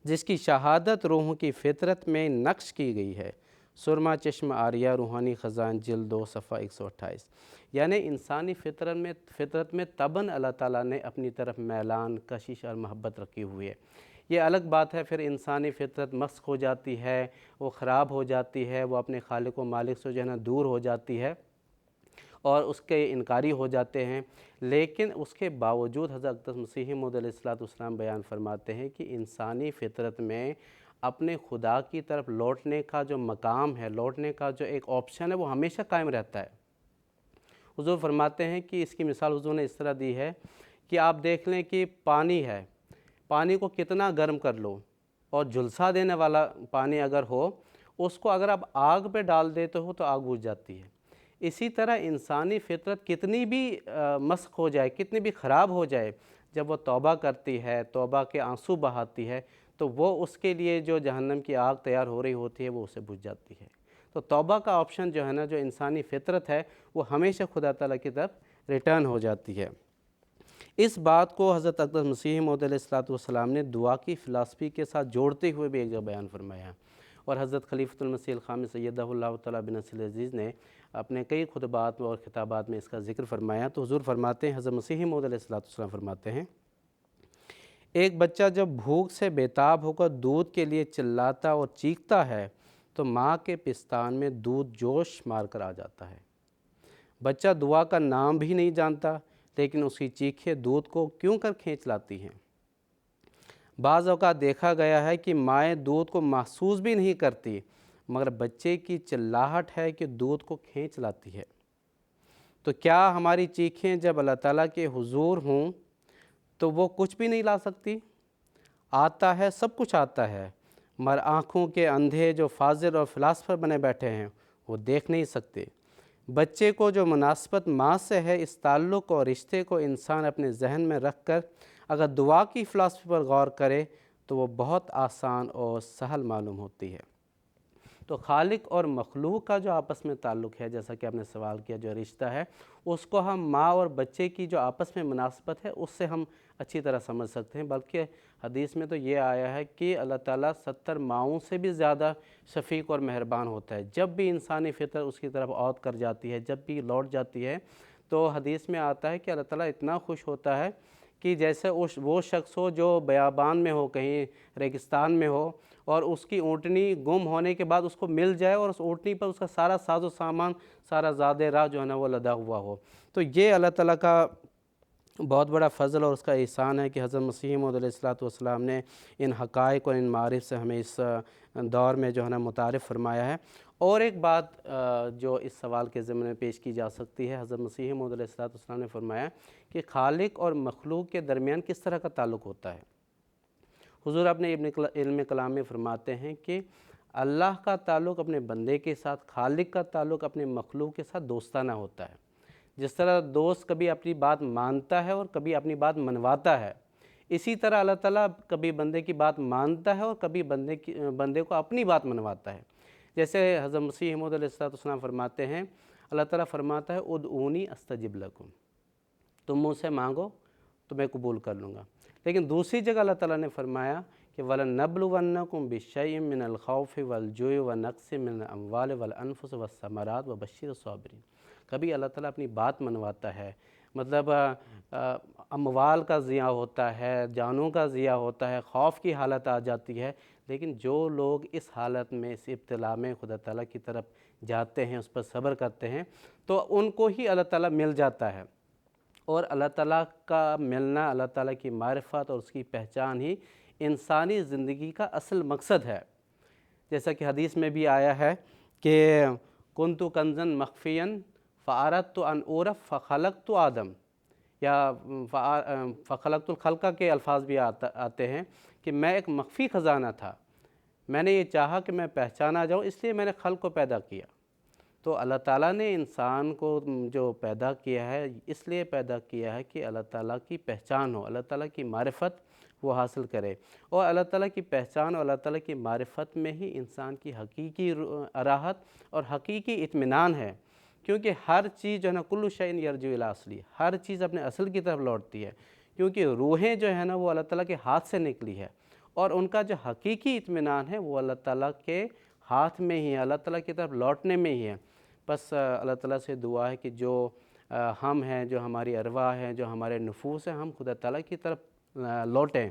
جس کی شہادت روحوں کی فطرت میں نقش کی گئی ہے۔ سرما چشم آریہ روحانی خزان جلد 2 صفحہ 128۔ یعنی انسانی فطرت میں طبعاً اللہ تعالیٰ نے اپنی طرف میلان، کشش اور محبت رکھی ہوئی ہے۔ یہ الگ بات ہے پھر انسانی فطرت مسخ ہو جاتی ہے، وہ خراب ہو جاتی ہے، وہ اپنے خالق و مالک سے جو ہے نا دور ہو جاتی ہے اور اس کے انکاری ہو جاتے ہیں، لیکن اس کے باوجود حضرت اقدس مسیح موعود علیہ السلام بیان فرماتے ہیں کہ انسانی فطرت میں اپنے خدا کی طرف لوٹنے کا جو مقام ہے، لوٹنے کا جو ایک آپشن ہے، وہ ہمیشہ قائم رہتا ہے۔ حضور فرماتے ہیں کہ اس کی مثال حضور نے اس طرح دی ہے کہ آپ دیکھ لیں کہ پانی ہے، پانی کو کتنا گرم کر لو اور جھلسا دینے والا پانی اگر ہو، اس کو اگر آپ آگ پہ ڈال دیتے ہو تو آگ بجھ جاتی ہے۔ اسی طرح انسانی فطرت کتنی بھی مسخ ہو جائے، کتنی بھی خراب ہو جائے، جب وہ توبہ کرتی ہے، توبہ کے آنسو بہاتی ہے، تو وہ اس کے لیے جو جہنم کی آگ تیار ہو رہی ہوتی ہے وہ اسے بجھ جاتی ہے۔ تو توبہ کا آپشن جو ہے نا، جو انسانی فطرت ہے، وہ ہمیشہ خدا تعالیٰ کی طرف ریٹرن ہو جاتی ہے۔ اس بات کو حضرت اقدس مسیح موعود علیہ السلام نے دعا کی فلسفی کے ساتھ جوڑتے ہوئے بھی ایک جگہ بیان فرمایا، اور حضرت خلیفۃ المسیح الخامس سیدہ اللہ تعالیٰ بن نصر العزیز نے اپنے کئی خطبات اور خطابات میں اس کا ذکر فرمایا۔ تو حضور فرماتے ہیں، حضرت مسیح موعود علیہ السلام فرماتے ہیں، ایک بچہ جب بھوک سے بیتاب ہو کر دودھ کے لیے چلاتا اور چیختا ہے تو ماں کے پستان میں دودھ جوش مار کر آ جاتا ہے۔ بچہ دعا کا نام بھی نہیں جانتا، لیکن اس کی چیخیں دودھ کو کیوں کر کھینچ لاتی ہیں۔ بعض اوقات دیکھا گیا ہے کہ مائیں دودھ کو محسوس بھی نہیں کرتی، مگر بچے کی چلاہٹ ہے کہ دودھ کو کھینچ لاتی ہے۔ تو کیا ہماری چیخیں جب اللہ تعالیٰ کے حضور ہوں تو وہ کچھ بھی نہیں لا سکتی؟ آتا ہے، سب کچھ آتا ہے، مگر آنکھوں کے اندھے جو فاضل اور فلاسفر بنے بیٹھے ہیں وہ دیکھ نہیں سکتے۔ بچے کو جو مناسبت ماں سے ہے، اس تعلق اور رشتے کو انسان اپنے ذہن میں رکھ کر اگر دعا کی فلسفی پر غور کرے تو وہ بہت آسان اور سہل معلوم ہوتی ہے۔ تو خالق اور مخلوق کا جو آپس میں تعلق ہے، جیسا کہ آپ نے سوال کیا، جو رشتہ ہے، اس کو ہم ماں اور بچے کی جو آپس میں مناسبت ہے اس سے ہم اچھی طرح سمجھ سکتے ہیں، بلکہ حدیث میں تو یہ آیا ہے کہ اللہ تعالیٰ 70 ماؤں سے بھی زیادہ شفیق اور مہربان ہوتا ہے۔ جب بھی انسانی فطر اس کی طرف عود کر جاتی ہے، جب بھی لوٹ جاتی ہے، تو حدیث میں آتا ہے کہ اللہ تعالیٰ اتنا خوش ہوتا ہے کہ جیسے وہ شخص ہو جو بیابان میں ہو، کہیں ریگستان میں ہو، اور اس کی اونٹنی گم ہونے کے بعد اس کو مل جائے اور اس اونٹنی پر اس کا سارا ساز و سامان، سارا زاد راہ جو ہے نا وہ لدا ہوا ہو۔ تو یہ اللہ تعالیٰ کا بہت بڑا فضل اور اس کا احسان ہے کہ حضرت مسیح موعود علیہ الصلوۃ والسلام نے ان حقائق اور ان معارف سے ہمیں اس دور میں جو ہے نا متعارف فرمایا ہے۔ اور ایک بات جو اس سوال کے ضمن میں پیش کی جا سکتی ہے، حضرت مسیح موعود علیہ الصلوۃ والسلام نے فرمایا کہ خالق اور مخلوق کے درمیان کس طرح کا تعلق ہوتا ہے۔ حضور اپنے علم کلام میں فرماتے ہیں کہ اللہ کا تعلق اپنے بندے کے ساتھ، خالق کا تعلق اپنے مخلوق کے ساتھ دوستانہ ہوتا ہے۔ جس طرح دوست کبھی اپنی بات مانتا ہے اور کبھی اپنی بات منواتا ہے، اسی طرح اللہ تعالیٰ کبھی بندے کی بات مانتا ہے اور کبھی بندے کو اپنی بات منواتا ہے۔ جیسے حضرت مسیح موعود علیہ السلام فرماتے ہیں، اللہ تعالیٰ فرماتا ہے ادعونی استجب لکم، تم مجھ سے مانگو تو میں قبول کر لوں گا۔ لیکن دوسری جگہ اللہ تعالیٰ نے فرمایا کہ وَلَنَبْلُوَنَّكُمْ بِشَيْءٍ مِّنَ الْخَوْفِ وَالْجُوعِ وَنَقْصٍ مِّنَ الْأَمْوَالِ وَالْأَنفُسِ وَالثَّمَرَاتِ وَبَشِّرِ الصَّابِرِينَ۔ کبھی اللہ تعالیٰ اپنی بات منواتا ہے، مطلب اموال کا ضیاع ہوتا ہے، جانوں کا ضیاع ہوتا ہے، خوف کی حالت آ جاتی ہے، لیکن جو لوگ اس حالت میں، اس ابتلا میں خدا تعالیٰ کی طرف جاتے ہیں، اس پر صبر کرتے ہیں، تو ان کو ہی اللہ تعالیٰ مل جاتا ہے۔ اور اللہ تعالیٰ کا ملنا، اللہ تعالیٰ کی معرفت اور اس کی پہچان ہی انسانی زندگی کا اصل مقصد ہے۔ جیسا کہ حدیث میں بھی آیا ہے کہ کنت کنزن مخفین فاردت ان اعرف فخلقت آدم، یا فخلقت الخلقہ کے الفاظ بھی آتے ہیں کہ میں ایک مخفی خزانہ تھا، میں نے یہ چاہا کہ میں پہچانا جاؤں، اس لیے میں نے خلق کو پیدا کیا۔ تو اللہ تعالیٰ نے انسان کو جو پیدا کیا ہے، اس لیے پیدا کیا ہے کہ اللہ تعالیٰ کی پہچان ہو، اللہ تعالیٰ کی معرفت وہ حاصل کرے، اور اللہ تعالیٰ کی پہچان اور اللہ تعالیٰ کی معرفت میں ہی انسان کی حقیقی راحت اور حقیقی اطمینان ہے۔ کیونکہ ہر چیز جو ہے نا کل شیء یرجع الی اصلہ، ہر چیز اپنے اصل کی طرف لوٹتی ہے، کیونکہ روحیں جو ہے نا وہ اللہ تعالیٰ کے ہاتھ سے نکلی ہے، اور ان کا جو حقیقی اطمینان ہے وہ اللہ تعالیٰ کے ہاتھ میں ہی ہے، اللہ تعالیٰ کی طرف لوٹنے میں ہی ہے۔ بس اللہ تعالیٰ سے دعا ہے کہ جو ہم ہیں، جو ہماری ارواح ہیں، جو ہمارے نفوس ہیں، ہم خدا تعالیٰ کی طرف لوٹیں،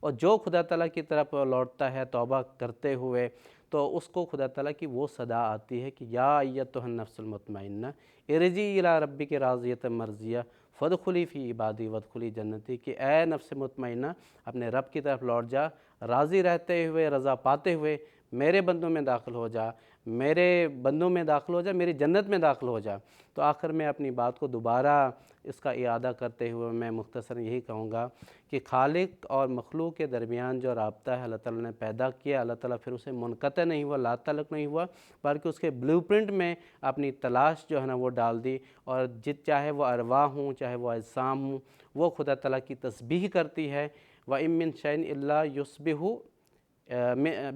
اور جو خدا تعالیٰ کی طرف لوٹتا ہے توبہ کرتے ہوئے، تو اس کو خدا تعالیٰ کی وہ صدا آتی ہے کہ یا ایتھا النفس المطمئنہ ارجعی الی ربک راضیۃ مرضیہ فادخلی فی عبادی وادخلی جنتی، کہ اے نفس مطمئنہ اپنے رب کی طرف لوٹ جا، راضی رہتے ہوئے، رضا پاتے ہوئے میرے بندوں میں داخل ہو جا، میرے بندوں میں داخل ہو جا، میری جنت میں داخل ہو جا۔ تو آخر میں اپنی بات کو دوبارہ اس کا اعادہ کرتے ہوئے میں مختصر یہی کہوں گا کہ خالق اور مخلوق کے درمیان جو رابطہ ہے اللہ تعالیٰ نے پیدا کیا، اللہ تعالیٰ پھر اسے منقطع نہیں ہوا، لا تعلق نہیں ہوا، بلکہ اس کے بلیو پرنٹ میں اپنی تلاش جو ہے نا وہ ڈال دی، اور چاہے وہ ارواح ہوں، چاہے وہ اجسام ہوں، وہ خدا تعالیٰ کی تسبیح کرتی ہے۔ وَإِن مِّن شَيْءٍ إِلَّا يُسَبِّحُ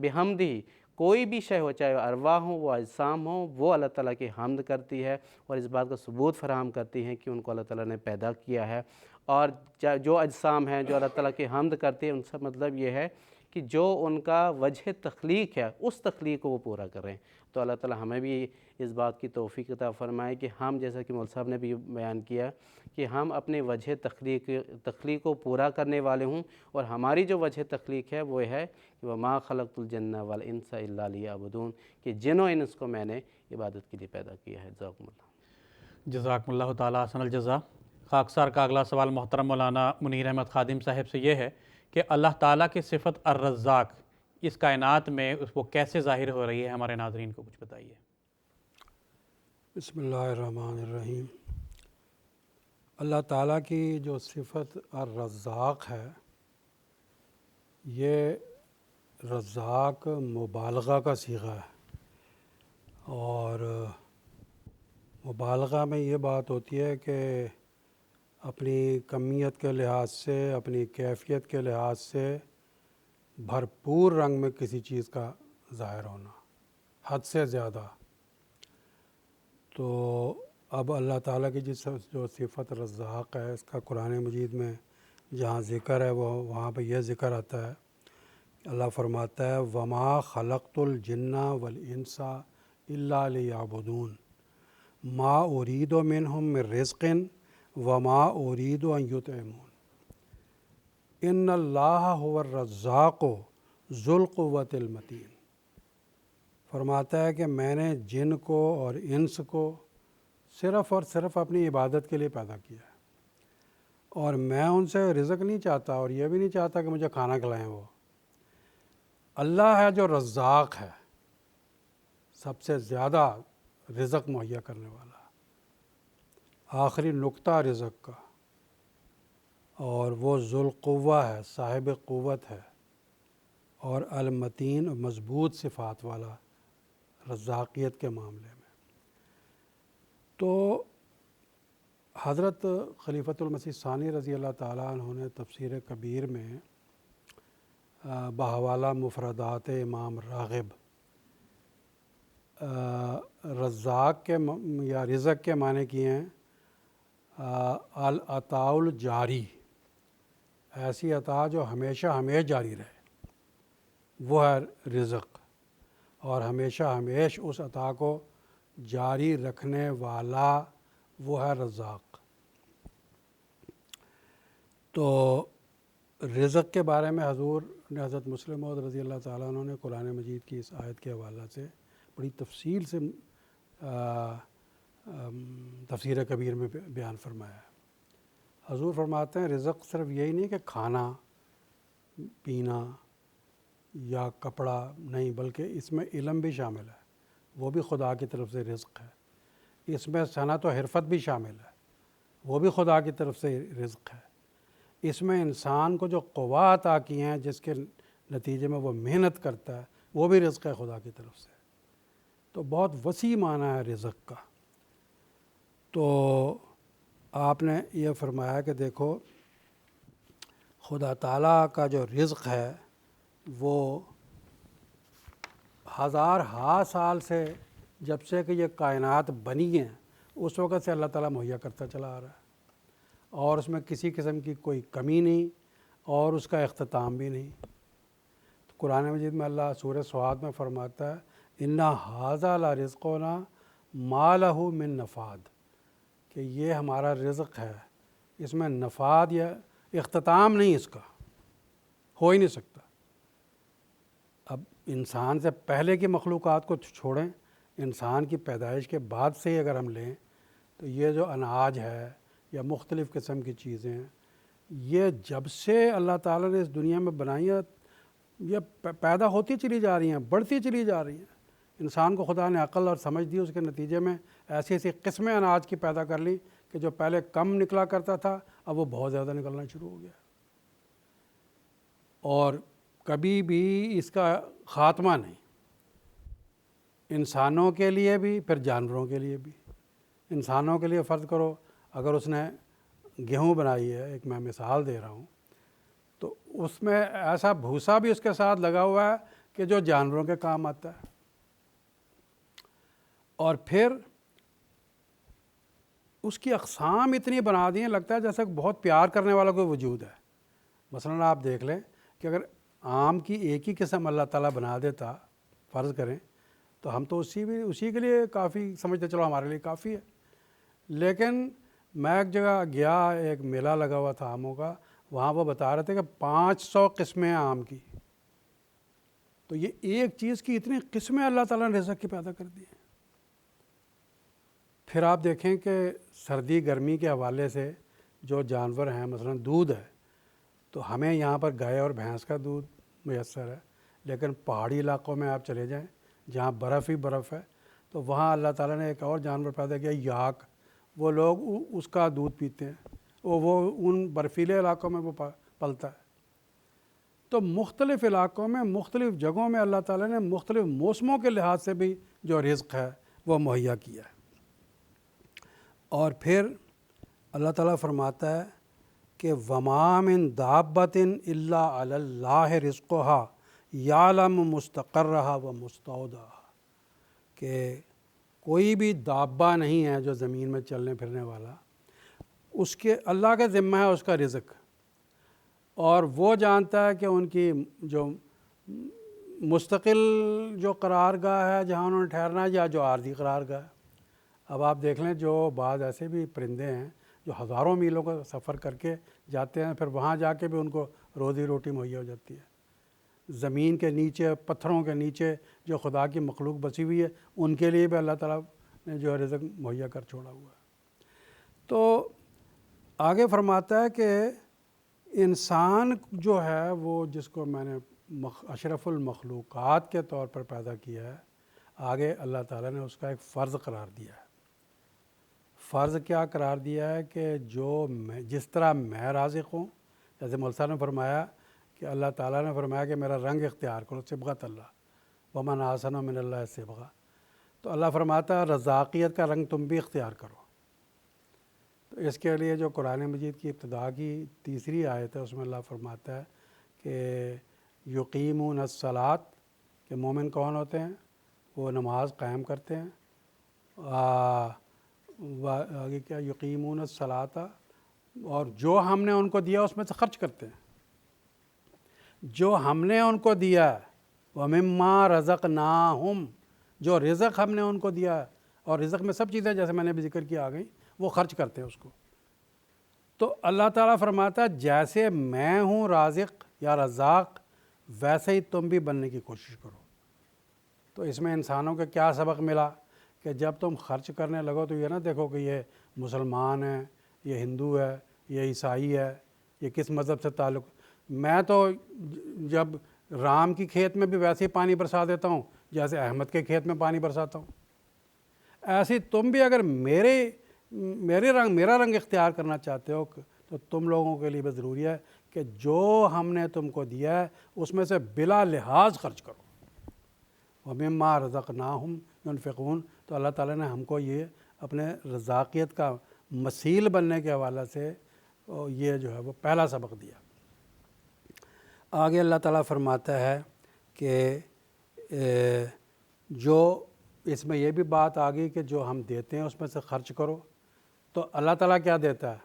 بِحَمْدِهِ، کوئی بھی شے ہو، چاہے وہ ارواح ہوں، وہ اجسام ہوں، وہ اللہ تعالیٰ کی حمد کرتی ہے، اور اس بات کا ثبوت فراہم کرتی ہیں کہ ان کو اللہ تعالیٰ نے پیدا کیا ہے۔ اور جو اجسام ہیں جو اللہ تعالیٰ کی حمد کرتی ہیں، ان سے مطلب یہ ہے کہ جو ان کا وجہ تخلیق ہے، اس تخلیق کو وہ پورا کریں۔ تو اللہ تعالیٰ ہمیں بھی اس بات کی توفیق عطا فرمائے کہ ہم، جیسا کہ مول صاحب نے بھی بیان کیا، کہ ہم اپنے وجہ تخلیق کو پورا کرنے والے ہوں، اور ہماری جو وجہ تخلیق ہے وہ ہے کہ وَمَا خَلَقْتُ الْجِنَّ وَالْإِنسَ إِلَّا لِيَعْبُدُونَ، کہ جن و انس کو میں نے عبادت کے لیے پیدا کیا ہے۔ جزاکم اللہ۔ جزاکم اللہ تعالیٰ احسن الجزا۔ خاکسار کا اگلا سوال محترم مولانا منیر احمد خادم صاحب سے یہ ہے کہ اللہ تعالیٰ کی صفت الرزاق اس کائنات میں وہ کیسے ظاہر ہو رہی ہے، ہمارے ناظرین کو کچھ بتائیے۔ بسم اللہ الرحمن الرحیم۔ اللہ تعالیٰ کی جو صفت الرزاق ہے، یہ رزاق مبالغہ کا صیغہ ہے، اور مبالغہ میں یہ بات ہوتی ہے کہ اپنی کمیت کے لحاظ سے، اپنی کیفیت کے لحاظ سے بھرپور رنگ میں کسی چیز کا ظاہر ہونا، حد سے زیادہ۔ تو اب اللہ تعالیٰ کی جو صفت رزاق ہے، اس کا قرآن مجید میں جہاں ذکر ہے وہ وہاں پہ یہ ذکر آتا ہے، اللہ فرماتا ہے وما خلقت الجن والانس الا لیعبدون ما ارید منہم من رزق وما ارید ان یطعمون ان اللہ هو الرزاق ذو القوۃ المتین۔ فرماتا ہے کہ میں نے جن کو اور انس کو صرف اور صرف اپنی عبادت کے لیے پیدا کیا ہے، اور میں ان سے رزق نہیں چاہتا، اور یہ بھی نہیں چاہتا کہ مجھے کھانا کھلائیں۔ وہ اللہ ہے جو رزاق ہے، سب سے زیادہ رزق مہیا کرنے والا، آخری نقطہ رزق کا، اور وہ ذو القوہ ہے، صاحب قوت ہے، اور المتین مضبوط صفات والا رزاقیت کے معاملے میں۔ تو حضرت خلیفۃ المسیح ثانی رضی اللہ تعالیٰ عنہ نے تفسیر کبیر میں بحوالہ مفردات امام راغب رزاق کے یا رزق کے معنی کیے ہیں العطاء الجاری، ایسی عطا جو ہمیشہ ہمیش جاری رہے، وہ ہے رزق، اور ہمیشہ ہمیش اس عطا کو جاری رکھنے والا وہ ہے رزاق۔ تو رزق کے بارے میں حضور نے حضرت مسلم موعود رضی اللہ تعالیٰ عنہ نے قرآن مجید کی اس آیت کے حوالہ سے بڑی تفصیل سے تفسیر کبیر میں بیان فرمایا ہے۔ حضور فرماتے ہیں رزق صرف یہی نہیں کہ کھانا پینا یا کپڑا نہیں، بلکہ اس میں علم بھی شامل ہے، وہ بھی خدا کی طرف سے رزق ہے۔ اس میں صنعت و حرفت بھی شامل ہے، وہ بھی خدا کی طرف سے رزق ہے۔ اس میں انسان کو جو قوت عطا کی ہیں جس کے نتیجے میں وہ محنت کرتا ہے، وہ بھی رزق ہے خدا کی طرف سے۔ تو بہت وسیع معنی ہے رزق کا۔ تو آپ نے یہ فرمایا کہ دیکھو خدا تعالیٰ کا جو رزق ہے وہ ہزارہا سال سے، جب سے کہ یہ کائنات بنی ہیں اس وقت سے اللہ تعالیٰ مہیا کرتا چلا آ رہا ہے، اور اس میں کسی قسم کی کوئی کمی نہیں اور اس کا اختتام بھی نہیں۔ تو قرآن مجید میں اللہ سورہ صاد میں فرماتا ہے اِنَّ هَٰذَا لَرِزْقُنَا مَا لَهُ مِن نَفَادٍ، کہ یہ ہمارا رزق ہے، اس میں نفاد یا اختتام نہیں، اس کا ہو ہی نہیں سکتا۔ اب انسان سے پہلے کی مخلوقات کو چھوڑیں، انسان کی پیدائش کے بعد سے ہی اگر ہم لیں تو یہ جو اناج ہے یا مختلف قسم کی چیزیں ہیں، یہ جب سے اللہ تعالیٰ نے اس دنیا میں بنائی ہیں یہ پیدا ہوتی چلی جا رہی ہیں، بڑھتی چلی جا رہی ہیں۔ انسان کو خدا نے عقل اور سمجھ دی، اس کے نتیجے میں ایسی ایسی قسمیں اناج کی پیدا کر لی کہ جو پہلے کم نکلا کرتا تھا اب وہ بہت زیادہ نکلنا شروع ہو گیا، اور کبھی بھی اس کا خاتمہ نہیں، انسانوں کے لیے بھی پھر جانوروں کے لیے بھی۔ انسانوں کے لیے فرض کرو اگر اس نے گیہوں بنائی ہے، ایک میں مثال دے رہا ہوں، تو اس میں ایسا بھوسا بھی اس کے ساتھ لگا ہوا ہے کہ جو جانوروں کے کام آتا ہے، اور پھر اس کی اقسام اتنی بنا دی ہیں لگتا ہے جیسے بہت پیار کرنے والا کوئی وجود ہے۔ مثلاً آپ دیکھ لیں کہ اگر آم کی ایک ہی قسم اللہ تعالیٰ بنا دیتا فرض کریں تو ہم تو اسی کے لیے کافی سمجھتے چلو ہمارے لیے کافی ہے، لیکن میں ایک جگہ گیا، ایک میلہ لگا ہوا تھا آموں کا، وہاں وہ بتا رہے تھے کہ 500 قسمیں ہیں آم کی۔ تو یہ ایک چیز کی اتنی قسمیں اللہ تعالیٰ نے رزق کی پیدا کر دی ہیں۔ پھر آپ دیکھیں کہ سردی گرمی کے حوالے سے جو جانور ہیں، مثلاً دودھ ہے، تو ہمیں یہاں پر گائے اور بھینس کا دودھ میسر ہے، لیکن پہاڑی علاقوں میں آپ چلے جائیں جہاں برف ہی برف ہے تو وہاں اللہ تعالیٰ نے ایک اور جانور پیدا کیا یاک، وہ لوگ اس کا دودھ پیتے ہیں، وہ ان برفیلے علاقوں میں وہ پلتا ہے۔ تو مختلف علاقوں میں مختلف جگہوں میں اللہ تعالیٰ نے مختلف موسموں کے لحاظ سے بھی جو رزق ہے وہ مہیا کیا ہے۔ اور پھر اللہ تعالیٰ فرماتا ہے کہ وَمَا مِن دَابَّةٍ إِلَّا عَلَى اللَّهِ رِزْقُهَا يَعْلَمُ مُسْتَقَرَّهَا وَمُسْتَوْدَعَهَا، کہ کوئی بھی دابہ نہیں ہے جو زمین میں چلنے پھرنے والا، اس کے اللہ کے ذمہ ہے اس کا رزق، اور وہ جانتا ہے کہ ان کی جو مستقل جو قرار گاہ ہے جہاں انہوں نے ٹھہرنا ہے یا جو عارضی قرار گاہ ہے۔ اب آپ دیکھ لیں جو بعض ایسے بھی پرندے ہیں جو ہزاروں میلوں کا سفر کر کے جاتے ہیں، پھر وہاں جا کے بھی ان کو روزی روٹی مہیا ہو جاتی ہے۔ زمین کے نیچے، پتھروں کے نیچے جو خدا کی مخلوق بسی ہوئی ہے، ان کے لیے بھی اللہ تعالیٰ نے جو رزق مہیا کر چھوڑا ہوا ہے۔ تو آگے فرماتا ہے کہ انسان جو ہے وہ جس کو میں نے اشرف المخلوقات کے طور پر پیدا کیا ہے، آگے اللہ تعالیٰ نے اس کا ایک فرض قرار دیا ہے۔ فرض کیا قرار دیا ہے کہ جس طرح میں رازق ہوں، جیسے مول صاحب نے فرمایا کہ اللہ تعالیٰ نے فرمایا کہ میرا رنگ اختیار کرو، صبغۃ اللہ، ومن احسن من اللہ صبغہ، تو اللہ فرماتا ہے رزاقیت کا رنگ تم بھی اختیار کرو۔ تو اس کے لیے جو قرآن مجید کی ابتدا کی تیسری آیت ہے، اس میں اللہ فرماتا ہے کہ یقیمون الصلاۃ، کہ مومن کون ہوتے ہیں؟ وہ نماز قائم کرتے ہیں۔ آگے کیا؟ یقیمون الصلاۃ، اور جو ہم نے ان کو دیا اس میں سے خرچ کرتے ہیں، جو ہم نے ان کو دیا ہے، وَمِمَّا رَزَقْنَاهُمْ، جو رزق ہم نے ان کو دیا ہے، اور رزق میں سب چیزیں جیسے میں نے بھی ذکر کیا آ گئی، وہ خرچ کرتے ہیں اس کو۔ تو اللہ تعالیٰ فرماتا ہے جیسے میں ہوں رازق یا رزاق، ویسے ہی تم بھی بننے کی کوشش کرو۔ تو اس میں انسانوں کا کیا سبق ملا کہ جب تم خرچ کرنے لگو تو یہ نہ دیکھو کہ یہ مسلمان ہے، یہ ہندو ہے، یہ عیسائی ہے، یہ کس مذہب سے تعلق۔ میں تو جب رام کی کھیت میں بھی ویسے ہی پانی برسا دیتا ہوں جیسے احمد کے کھیت میں پانی برساتا ہوں۔ ایسے تم بھی اگر میرا رنگ اختیار کرنا چاہتے ہو تو تم لوگوں کے لیے بھی ضروری ہے کہ جو ہم نے تم کو دیا ہے اس میں سے بلا لحاظ خرچ کرو۔ وَمِمَّا رَزَقْنَاهُمْ يُنْفِقُونَ، تو اللہ تعالیٰ نے ہم کو یہ اپنے رزاقیت کا مثیل بننے کے حوالے سے یہ جو ہے وہ پہلا سبق دیا۔ آگے اللہ تعالیٰ فرماتا ہے کہ جو اس میں یہ بھی بات آ گئی کہ جو ہم دیتے ہیں اس میں سے خرچ کرو۔ تو اللہ تعالیٰ کیا دیتا ہے؟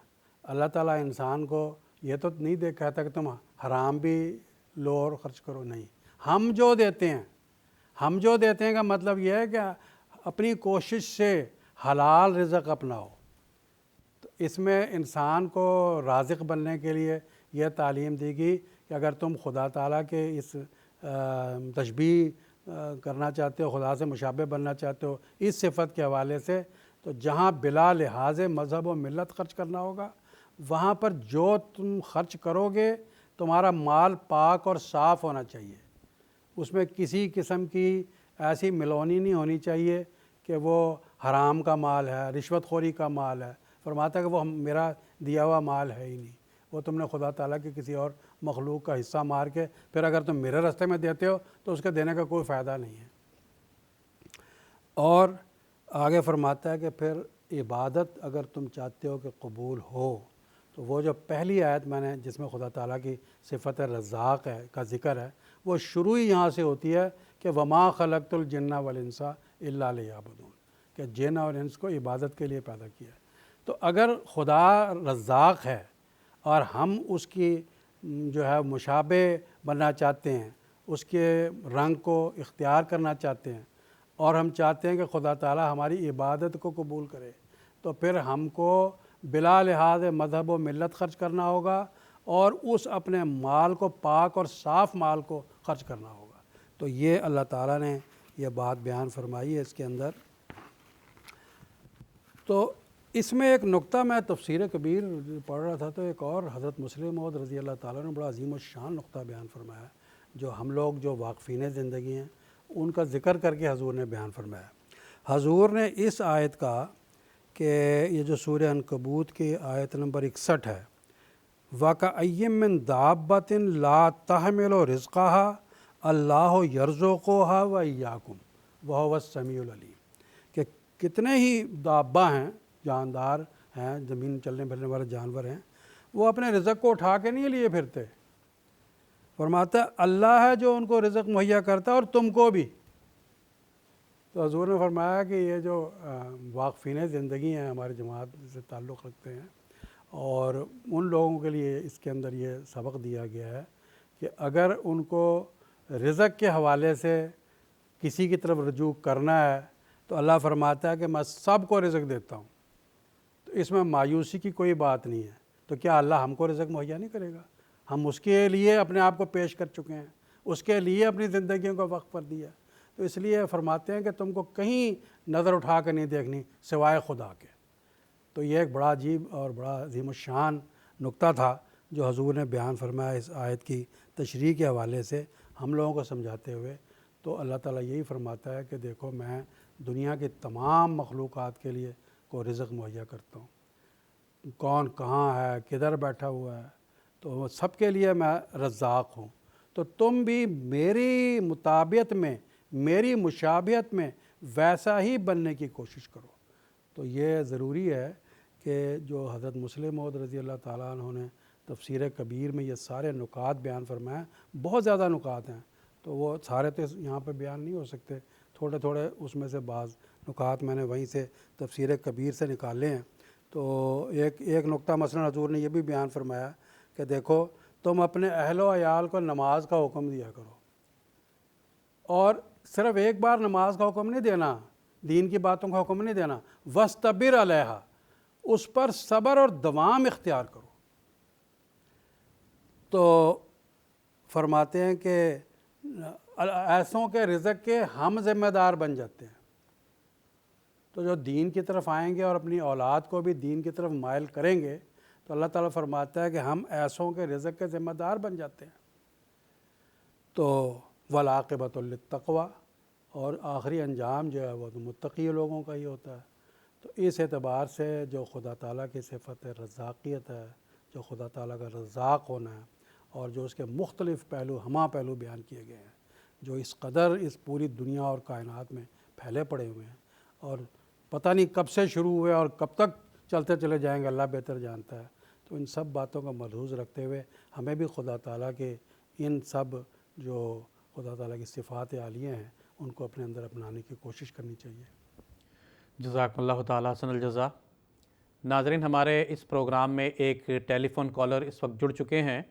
اللہ تعالیٰ انسان کو یہ تو نہیں کہتا کہ تم حرام بھی لو اور خرچ کرو، نہیں۔ ہم جو دیتے ہیں کا مطلب یہ ہے کہ اپنی کوشش سے حلال رزق اپناؤ۔ تو اس میں انسان کو رازق بننے کے لیے یہ تعلیم دی گئی کہ اگر تم خدا تعالیٰ کے اس تشبیہ کرنا چاہتے ہو، خدا سے مشابہ بننا چاہتے ہو اس صفت کے حوالے سے، تو جہاں بلا لحاظ مذہب و ملت خرچ کرنا ہوگا، وہاں پر جو تم خرچ کرو گے تمہارا مال پاک اور صاف ہونا چاہیے، اس میں کسی قسم کی ایسی ملونی نہیں ہونی چاہیے کہ وہ حرام کا مال ہے، رشوت خوری کا مال ہے۔ فرماتا ہے کہ وہ میرا دیا ہوا مال ہے ہی نہیں، وہ تم نے خدا تعالیٰ کے کسی اور مخلوق کا حصہ مار کے پھر اگر تم میرے راستے میں دیتے ہو تو اس کے دینے کا کوئی فائدہ نہیں ہے۔ اور آگے فرماتا ہے کہ پھر عبادت اگر تم چاہتے ہو کہ قبول ہو تو وہ جو پہلی آیت میں نے جس میں خدا تعالیٰ کی صفت رزاق ہے کا ذکر ہے، وہ شروع ہی یہاں سے ہوتی ہے کہ وما خلقت الجن والانس الا لیعبدون، کہ جن اور انس کو عبادت کے لیے پیدا کیا ہے۔ تو اگر خدا رزاق ہے اور ہم اس کی جو ہے مشابہ بننا چاہتے ہیں، اس کے رنگ کو اختیار کرنا چاہتے ہیں، اور ہم چاہتے ہیں کہ خدا تعالیٰ ہماری عبادت کو قبول کرے، تو پھر ہم کو بلا لحاظ مذہب و ملت خرچ کرنا ہوگا اور اس اپنے مال کو پاک اور صاف مال کو خرچ کرنا ہوگا۔ تو یہ اللہ تعالیٰ نے یہ بات بیان فرمائی ہے اس کے اندر۔ تو اس میں ایک نقطہ میں تفسیر کبیر پڑھ رہا تھا تو ایک اور حضرت مسلم موعود رضی اللہ تعالیٰ نے بڑا عظیم الشان نقطہ بیان فرمایا، جو ہم لوگ جو واقفین زندگی ہیں ان کا ذکر کر کے حضور نے بیان فرمایا۔ حضور نے اس آیت کا کہ یہ جو سورہ عنکبوت کی آیت نمبر 61 ہے، وَكَأَيٍّ مِّن دَابَّةٍ لَا تَحْمِلُ رِزْقَهَا اللَّهُ يَرْزُقُهَا وَإِيَّاكُمْ وَهُوَ السَّمِيعُ الْعَلِيمُ، کہ کتنے ہی دابہ ہیں، جاندار ہیں، زمین چلنے پھرنے والے جانور ہیں، وہ اپنے رزق کو اٹھا کے نہیں لیے پھرتے۔ فرماتا ہے اللہ ہے جو ان کو رزق مہیا کرتا ہے اور تم کو بھی۔ تو حضور نے فرمایا کہ یہ جو واقفین زندگی ہیں، ہماری جماعت سے تعلق رکھتے ہیں اور ان لوگوں کے لیے اس کے اندر یہ سبق دیا گیا ہے کہ اگر ان کو رزق کے حوالے سے کسی کی طرف رجوع کرنا ہے تو اللہ فرماتا ہے کہ میں سب کو رزق دیتا ہوں، تو اس میں مایوسی کی کوئی بات نہیں ہے۔ تو کیا اللہ ہم کو رزق مہیا نہیں کرے گا؟ ہم اس کے لیے اپنے آپ کو پیش کر چکے ہیں، اس کے لیے اپنی زندگیوں کو وقف کر دیا، تو اس لیے فرماتے ہیں کہ تم کو کہیں نظر اٹھا کے نہیں دیکھنی سوائے خدا کے۔ تو یہ ایک بڑا عجیب اور بڑا عظیم الشان نقطہ تھا جو حضور نے بیان فرمایا اس آیت کی تشریح کے حوالے سے ہم لوگوں کو سمجھاتے ہوئے۔ تو اللہ تعالیٰ یہی فرماتا ہے کہ دیکھو میں دنیا کے تمام مخلوقات کے لیے کو رزق مہیا کرتا ہوں، کون کہاں ہے، کدھر بیٹھا ہوا ہے، تو وہ سب کے لیے میں رزاق ہوں۔ تو تم بھی میری مطابعت میں، میری مشابہت میں ویسا ہی بننے کی کوشش کرو۔ تو یہ ضروری ہے کہ جو حضرت مسلم موعود رضی اللہ تعالیٰ عنہ نے تفسیر کبیر میں یہ سارے نکات بیان فرمائے، بہت زیادہ نکات ہیں، تو وہ سارے تو یہاں پہ بیان نہیں ہو سکتے، تھوڑے تھوڑے اس میں سے بعض نکات میں نے وہیں سے تفسیر کبیر سے نکالے ہیں۔ تو ایک نقطہ مثلا حضور نے یہ بھی بیان فرمایا کہ دیکھو تم اپنے اہل و عیال کو نماز کا حکم دیا کرو، اور صرف ایک بار نماز کا حکم نہیں دینا، دین کی باتوں کا حکم نہیں دینا، وَاسْتَبِرْ عَلَيْهَا، اس پر صبر اور دوام اختیار کرو۔ تو فرماتے ہیں کہ ایسوں کے رزق کے ہم ذمہ دار بن جاتے ہیں۔ تو جو دین کی طرف آئیں گے اور اپنی اولاد کو بھی دین کی طرف مائل کریں گے تو اللہ تعالیٰ فرماتا ہے کہ ہم ایسوں کے رزق کے ذمہ دار بن جاتے ہیں۔ تو وَالْعَاقِبَةُ لِلتَّقْوَىٰ، اور آخری انجام جو ہے وہ تو متقی لوگوں کا ہی ہوتا ہے۔ تو اس اعتبار سے جو خدا تعالیٰ کی صفت رزاقیت ہے، جو خدا تعالیٰ کا رزاق ہونا ہے، اور جو اس کے مختلف پہلو ہمہ پہلو بیان کیے گئے ہیں، جو اس قدر اس پوری دنیا اور کائنات میں پھیلے پڑے ہوئے ہیں، اور پتہ نہیں کب سے شروع ہوئے اور کب تک چلتے چلے جائیں گے، اللہ بہتر جانتا ہے۔ تو ان سب باتوں کا ملحوظ رکھتے ہوئے ہمیں بھی خدا تعالیٰ کے ان سب جو خدا تعالیٰ کی صفات عالیہ ہیں ان کو اپنے اندر اپنانے کی کوشش کرنی چاہیے۔ جزاکم اللہ تعالیٰ حسن الجزا۔ ناظرین، ہمارے اس پروگرام میں ایک ٹیلی فون کالر اس وقت جڑ چکے ہیں۔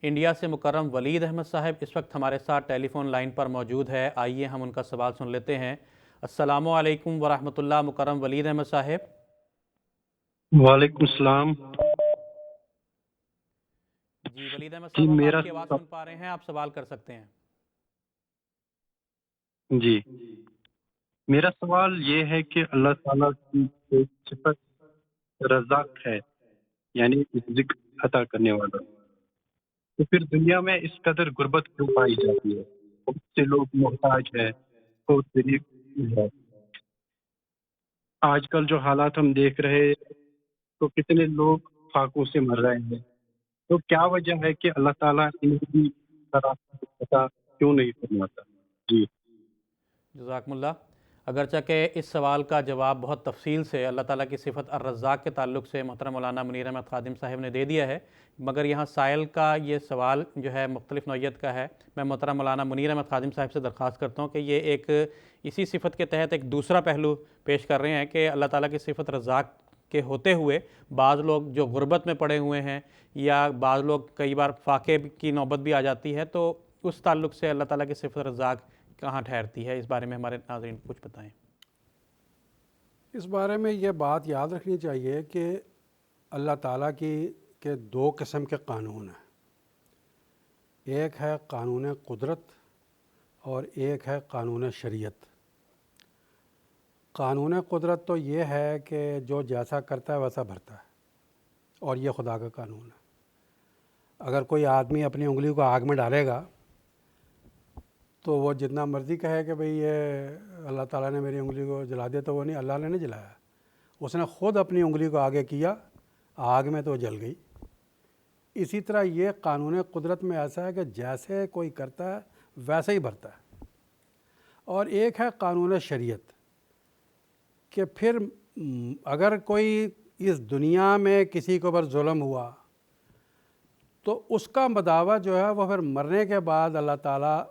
انڈیا سے مکرم ولید احمد صاحب اس وقت ہمارے ساتھ ٹیلی فون لائن پر موجود ہے۔ آئیے ہم ان کا سوال سن لیتے ہیں۔ السلام علیکم ورحمۃ اللہ، مکرم ولید احمد صاحب۔ وعلیکم السلام۔ جی ولید احمد صاحب، ہم آپ کی آواز سن پا رہے ہیں، آپ سوال کر سکتے ہیں۔ جی، میرا سوال یہ ہے کہ اللہ تعالیٰ کی ایک صفت رزاق ہے، یعنی رزق عطا کرنے والا، تو پھر دنیا میں اس قدر غربت کیوں پائی جاتی ہے؟ بہت سے لوگ محتاج ہے، بہت غریب ہے۔ آج کل جو حالات ہم دیکھ رہے تو کتنے لوگ فاقوں سے مر رہے ہیں، تو کیا وجہ ہے کہ اللہ تعالیٰ ان کی طرح عطا کیوں نہیں فرماتا؟ جی جزاکم اللہ۔ اگرچہ کہ اس سوال کا جواب بہت تفصیل سے اللہ تعالیٰ کی صفت الرزاق کے تعلق سے محترم مولانا منیر احمد خادم صاحب نے دے دیا ہے، مگر یہاں سائل کا یہ سوال جو ہے مختلف نوعیت کا ہے۔ میں محترم مولانا منیر احمد خادم صاحب سے درخواست کرتا ہوں کہ یہ ایک اسی صفت کے تحت ایک دوسرا پہلو پیش کر رہے ہیں کہ اللہ تعالیٰ کی صفت رزاق کے ہوتے ہوئے بعض لوگ جو غربت میں پڑے ہوئے ہیں، یا بعض لوگ کئی بار فاقے کی نوبت بھی آ جاتی ہے، تو اس تعلق سے اللہ تعالیٰ کی صفت رزاق کہاں ٹھہرتی ہے؟ اس بارے میں ہمارے ناظرین کچھ بتائیں۔ اس بارے میں یہ بات یاد رکھنی چاہیے کہ اللہ تعالیٰ کے دو قسم کے قانون ہیں، ایک ہے قانون قدرت اور ایک ہے قانون شریعت۔ قانون قدرت تو یہ ہے کہ جو جیسا کرتا ہے ویسا بھرتا ہے، اور یہ خدا کا قانون ہے۔ اگر کوئی آدمی اپنی انگلی کو آگ میں ڈالے گا تو وہ جتنا مرضی کہے کہ بھئی یہ اللہ تعالیٰ نے میری انگلی کو جلا دیا، تو وہ نہیں، اللہ نے نہیں جلایا، اس نے خود اپنی انگلی کو آگے کیا آگ میں تو جل گئی۔ اسی طرح یہ قانون قدرت میں ایسا ہے کہ جیسے کوئی کرتا ہے ویسے ہی بھرتا ہے۔ اور ایک ہے قانون شریعت کہ پھر اگر کوئی اس دنیا میں کسی کے اوپر ظلم ہوا تو اس کا مداوع جو ہے وہ پھر مرنے کے بعد اللہ تعالیٰ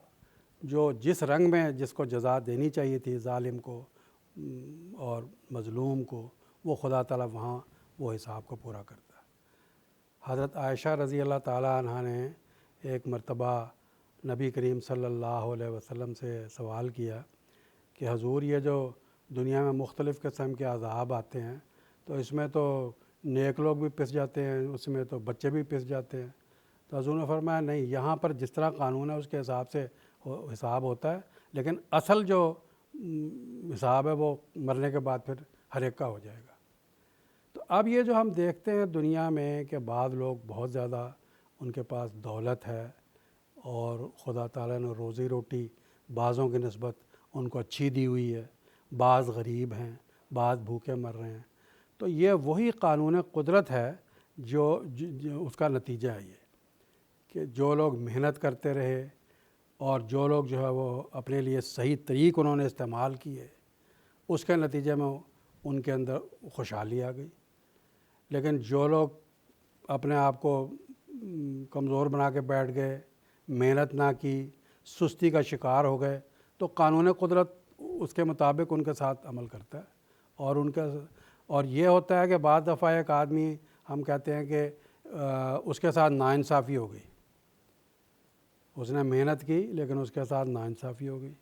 جو جس رنگ میں جس کو جزا دینی چاہیے تھی، ظالم کو اور مظلوم کو، وہ خدا تعالیٰ وہاں وہ حساب کو پورا کرتا ہے۔ حضرت عائشہ رضی اللہ تعالیٰ عنہ نے ایک مرتبہ نبی کریم صلی اللہ علیہ وسلم سے سوال کیا کہ حضور یہ جو دنیا میں مختلف قسم کے عذاب آتے ہیں تو اس میں تو نیک لوگ بھی پس جاتے ہیں، اس میں تو بچے بھی پس جاتے ہیں. تو حضور نے فرمایا نہیں، یہاں پر جس طرح قانون ہے اس کے حساب سے حساب ہوتا ہے، لیکن اصل جو حساب ہے وہ مرنے کے بعد پھر ہر ایک کا ہو جائے گا. تو اب یہ جو ہم دیکھتے ہیں دنیا میں کہ بعض لوگ بہت زیادہ ان کے پاس دولت ہے اور خدا تعالیٰ نے روزی روٹی بعضوں کی نسبت ان کو اچھی دی ہوئی ہے، بعض غریب ہیں، بعض بھوکے مر رہے ہیں. تو یہ وہی قانون قدرت ہے جو اس کا نتیجہ ہے یہ کہ جو لوگ محنت کرتے رہے اور جو لوگ جو ہے وہ اپنے لیے صحیح طریق انہوں نے استعمال کیے، اس کے نتیجے میں ان کے اندر خوشحالی آ گئی. لیکن جو لوگ اپنے آپ کو کمزور بنا کے بیٹھ گئے، محنت نہ کی، سستی کا شکار ہو گئے، تو قانون قدرت اس کے مطابق ان کے ساتھ عمل کرتا ہے. اور یہ ہوتا ہے کہ بعض دفعہ ایک آدمی، ہم کہتے ہیں کہ اس کے ساتھ ناانصافی ہو گئی، اس نے محنت کی لیکن اس کے ساتھ ناانصافی ہو گئی.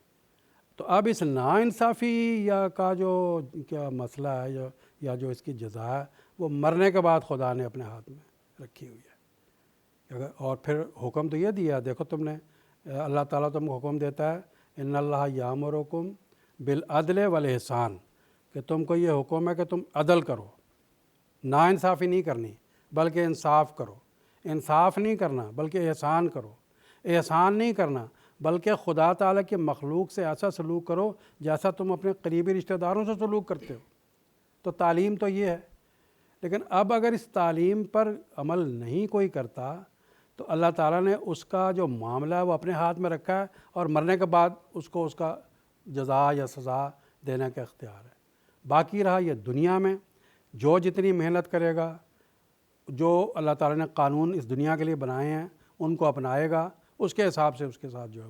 تو اب اس ناانصافی کا جو کیا مسئلہ ہے یا جو اس کی جزا ہے وہ مرنے کے بعد خدا نے اپنے ہاتھ میں رکھی ہوئی ہے. اور پھر حکم تو یہ دیا، دیکھو تم نے، اللہ تعالیٰ تم کو حکم دیتا ہے ان اللہ یامرکم بالعدل والاحسان، کہ تم کو یہ حکم ہے کہ تم عدل کرو، ناانصافی نہیں کرنی بلکہ انصاف کرو، انصاف نہیں کرنا بلکہ احسان کرو، احسان نہیں کرنا بلکہ خدا تعالیٰ کی مخلوق سے ایسا سلوک کرو جیسا تم اپنے قریبی رشتہ داروں سے سلوک کرتے ہو. تو تعلیم تو یہ ہے. لیکن اب اگر اس تعلیم پر عمل نہیں کوئی کرتا تو اللہ تعالیٰ نے اس کا جو معاملہ ہے وہ اپنے ہاتھ میں رکھا ہے، اور مرنے کے بعد اس کو اس کا جزا یا سزا دینے کا اختیار ہے. باقی رہا یہ دنیا میں جو جتنی محنت کرے گا، جو اللہ تعالیٰ نے قانون اس دنیا کے لیے بنائے ہیں ان کو اپنائے گا، اس کے حساب سے اس کے ساتھ جو ہے